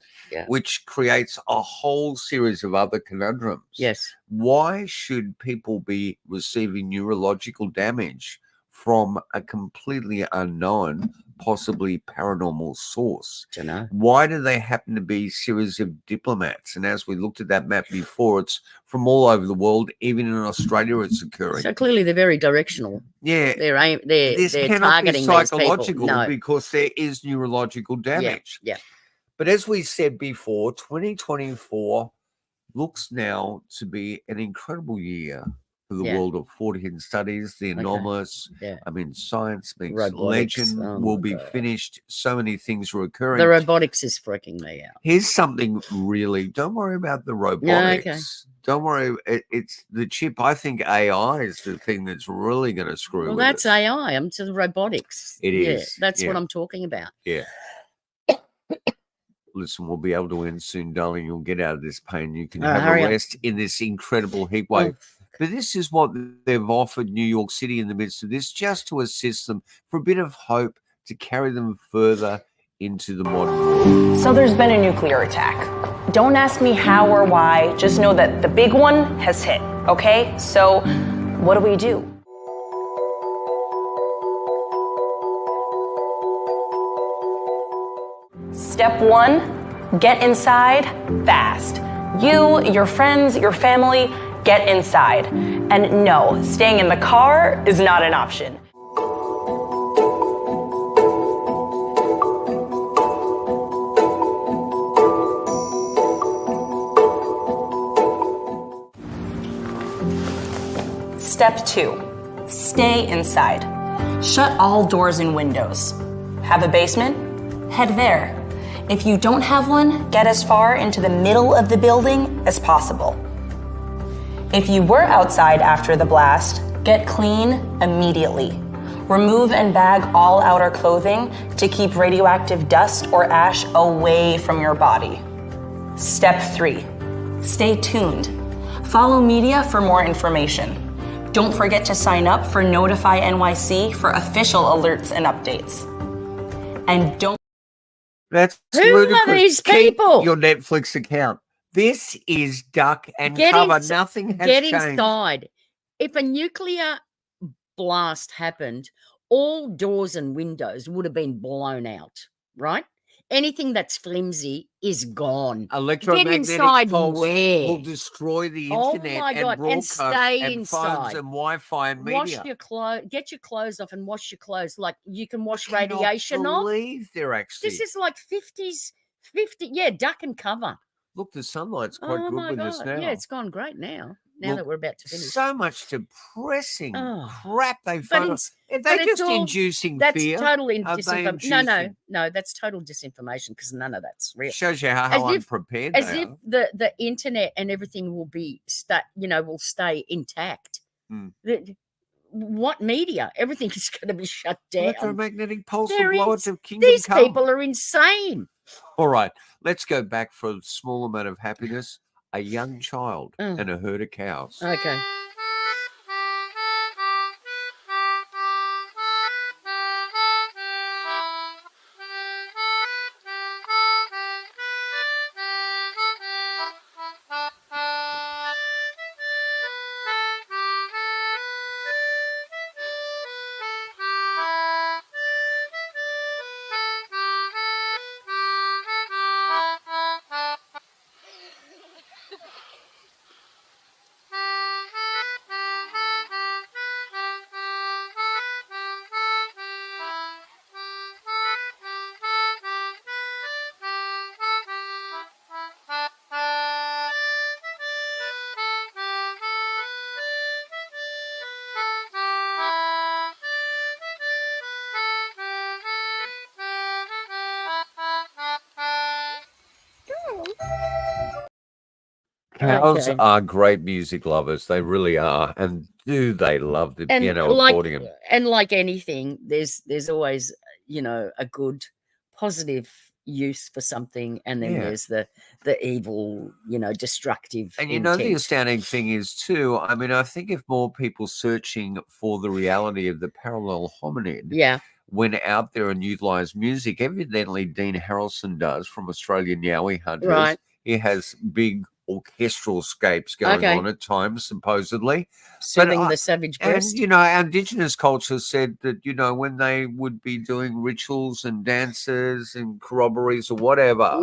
Which creates a whole series of other conundrums. Yes. Why should people be receiving neurological damage from a completely unknown, possibly paranormal source? Don't know. Why do they happen to be a series of diplomats? And as we looked at that map before, it's from all over the world. Even in Australia, it's occurring. So clearly, they're very directional. Yeah, they're cannot targeting be these people. psychological No. because there is neurological damage. Yeah. But as we said before, 2024 looks now to be an incredible year for the world of Fortean studies, the anomalous. I mean, science meets Robotics. legend Oh will my be God. finished. So many things are occurring. The robotics is freaking me out. Here's something really, don't worry about the robotics. Don't worry. It's the chip. I think AI is the thing that's really going to screw Well, with that's us. AI. I'm to the robotics. It is. That's what Yeah. I'm talking about. Yeah. Listen, we'll be able to end soon, darling. You'll get out of this pain. You can have hurry a up. rest in this incredible heat wave. But this is what they've offered New York City in the midst of this, just to assist them for a bit of hope to carry them further into the modern world. So there's been a nuclear attack. Don't ask me how or why, just know that the big one has hit, okay? So what do we do? Step 1, get inside fast. You, your friends, your family, get inside. And no, staying in the car is not an option. Step 2, stay inside. Shut all doors and windows. Have a basement? Head there. If you don't have one, get as far into the middle of the building as possible. If you were outside after the blast, get clean immediately. Remove and bag all outer clothing to keep radioactive dust or ash away from your body. Step 3, stay tuned. Follow media for more information. Don't forget to sign up for Notify NYC for official alerts and updates. And don't. That's Who are ludicrous. these Keep people? your Netflix account. This is duck and Get cover. ins- Nothing has Get changed. inside. If a nuclear blast happened, all doors and windows would have been blown out, right? Anything that's flimsy is gone. Get Electromagnetic inside pulse where? will destroy the Oh internet my and God, and broadcast stay and inside. phones and Wi-Fi and media. Wash your clothes. Get your clothes off and wash your clothes. Like you can wash Cannot radiation off. believe they're actually. This is like 50s, 50. Yeah, duck and cover. Look, the sunlight's quite Oh good my with us God. now. Yeah, it's gone great now. Now Look, that we're about to finish. So much depressing Oh. crap they But photo. it's- Are but they it's just all- inducing That's fear? total Are they disinformation. No, that's total disinformation because none of that's real. Shows you how unprepared As they if are. the internet and everything will be will stay intact. Mm. What media? Everything is going to be shut down. Electromagnetic pulse will They're blow ins- it to kingdom These come. people are insane. All right, let's go back for a small amount of happiness. A young child Oh. and a herd of cows. Okay. Cows Okay. are great music lovers. They really are. And do they love the And piano like accordion? anything, there's always a good, positive, use for something, and then there's the evil, destructive. And intent. the astounding thing is too, I mean, I think if more people searching for the reality of the parallel hominid went out there and utilised music, evidently Dean Harrelson does from Australian Yowie Hunters. Right. He has big orchestral scapes going on at times, supposedly. Soothing the savage breast. And, our Indigenous culture said that, when they would be doing rituals and dances and corroborees or whatever,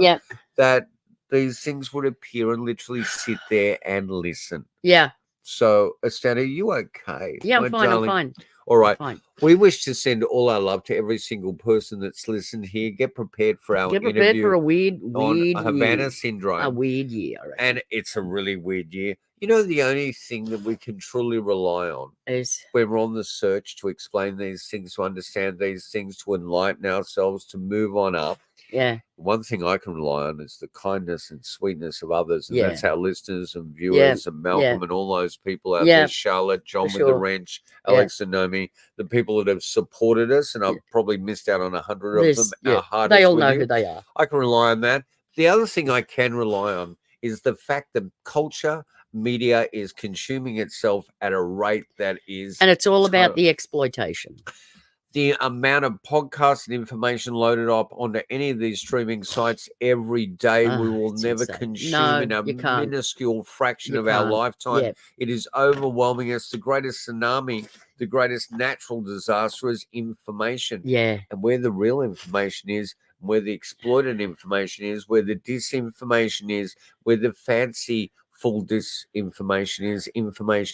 that these things would appear and literally sit there and listen. Yeah. So, Astounding, are you okay? Yeah, my I'm fine. darling? I'm fine. All right. Fine. We wish to send all our love to every single person that's listened here. Get prepared for our interview. Get prepared for a weird Havana year. Syndrome. A weird year. And it's a really weird year. The only thing that we can truly rely on is when we're on the search to explain these things, to understand these things, to enlighten ourselves, to move on up. Yeah. One thing I can rely on is the kindness and sweetness of others. And Yeah. that's our listeners and viewers and Malcolm and all those people out there, Charlotte, John with the wrench, Alex and Nomi, the people that have supported us. And I've probably missed out on 100 of them. Our heart They is all with know you. who they are. I can rely on that. The other thing I can rely on is the fact that culture, media is consuming itself at a rate that is... And it's all about the exploitation. The amount of podcasts and information loaded up onto any of these streaming sites every day, we will never insane. consume No, in a you can't. minuscule fraction You of our can't. lifetime. Yeah. It is overwhelming us. The greatest tsunami, the greatest natural disaster is information. Yeah. And where the real information is, where the exploited information is, where the disinformation is, where the fancy full disinformation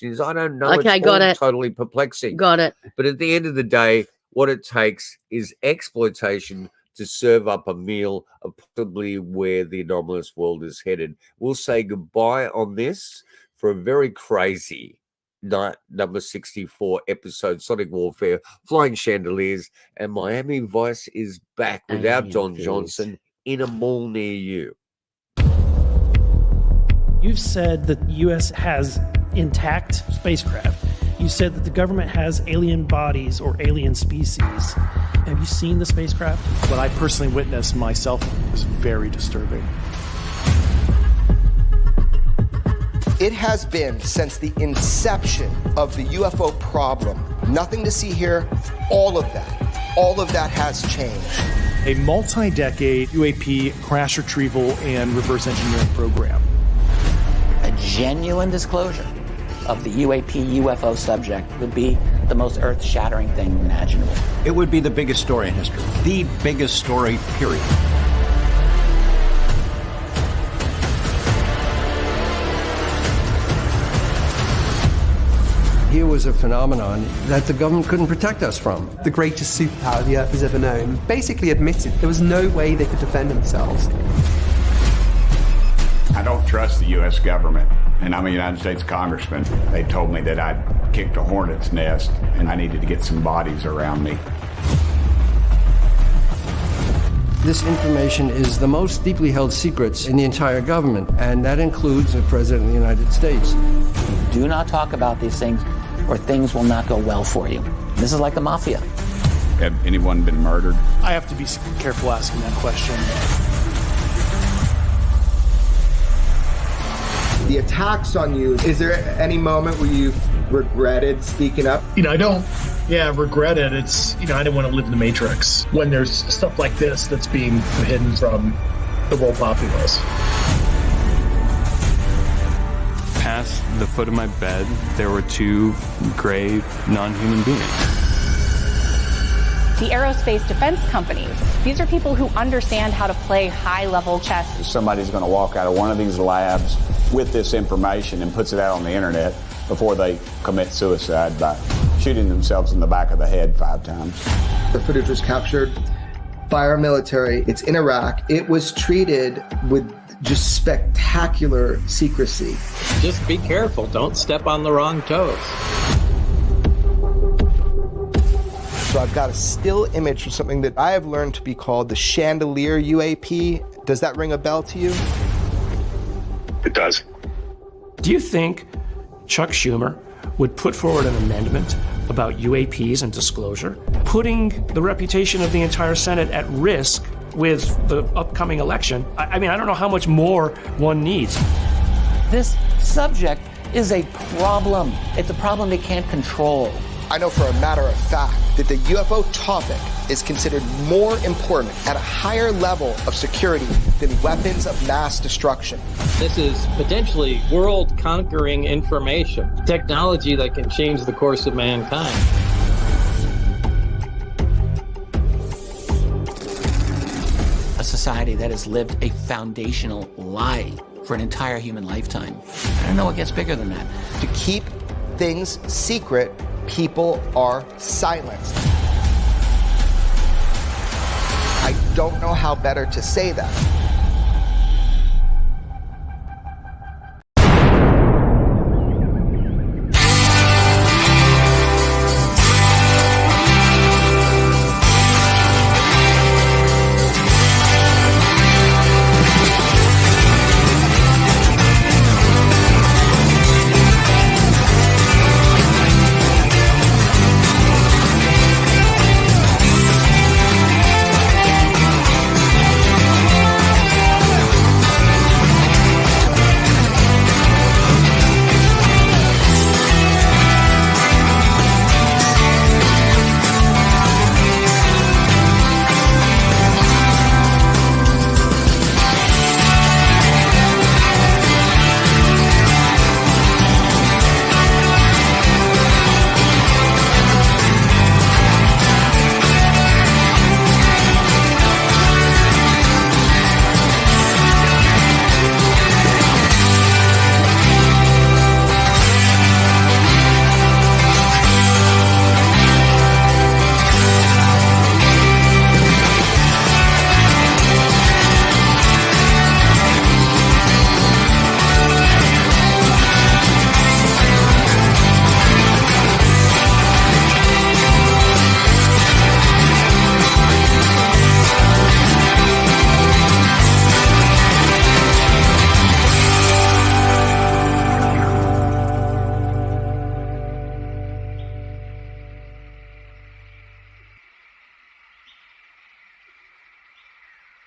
is, I don't know. Okay, it's got all it. totally perplexing. Got it. But at the end of the day, what it takes is exploitation to serve up a meal of possibly where the anomalous world is headed. We'll say goodbye on this for a very crazy night, number 64 episode, Sonic Warfare, Flying Chandeliers, and Miami Vice is back without Don Johnson in a mall near you. You've said that the U.S. has intact spacecraft. You said that the government has alien bodies or alien species. Have you seen the spacecraft? What I personally witnessed myself was very disturbing. It has been since the inception of the UFO problem. Nothing to see here. All of that has changed. A multi-decade UAP crash retrieval and reverse engineering program. A genuine disclosure of the UAP-UFO subject would be the most earth-shattering thing imaginable. It would be the biggest story in history. The biggest story, period. Here was a phenomenon that the government couldn't protect us from. The greatest superpower the Earth has ever known basically admitted there was no way they could defend themselves. I don't trust the U.S. government, and I'm a United States congressman. They told me that I'd kicked a hornet's nest, and I needed to get some bodies around me. This information is the most deeply held secrets in the entire government, and that includes the President of the United States. Do not talk about these things, or things will not go well for you. This is like the mafia. Have anyone been murdered? I have to be careful asking that question. The attacks on you, is there any moment where you regretted speaking up? I don't, regret it. It's, I didn't want to live in the Matrix when there's stuff like this that's being hidden from the world populace. Past the foot of my bed, there were two gray, non-human beings. The aerospace defense companies, these are people who understand how to play high-level chess. Somebody's going to walk out of one of these labs with this information and puts it out on the internet before they commit suicide by shooting themselves in the back of the head 5 times. The footage was captured by our military. It's in Iraq. It was treated with just spectacular secrecy. Just be careful. Don't step on the wrong toes. So I've got a still image of something that I have learned to be called the Chandelier UAP. Does that ring a bell to you? It does. Do you think Chuck Schumer would put forward an amendment about UAPs and disclosure, putting the reputation of the entire Senate at risk with the upcoming election, I mean, I don't know how much more one needs. This subject is a problem. It's a problem they can't control. I know for a matter of fact that the UFO topic is considered more important at a higher level of security than weapons of mass destruction. This is potentially world-conquering information, technology that can change the course of mankind. A society that has lived a foundational lie for an entire human lifetime. I don't know what gets bigger than that. To keep things secret, people are silenced. I don't know how better to say that.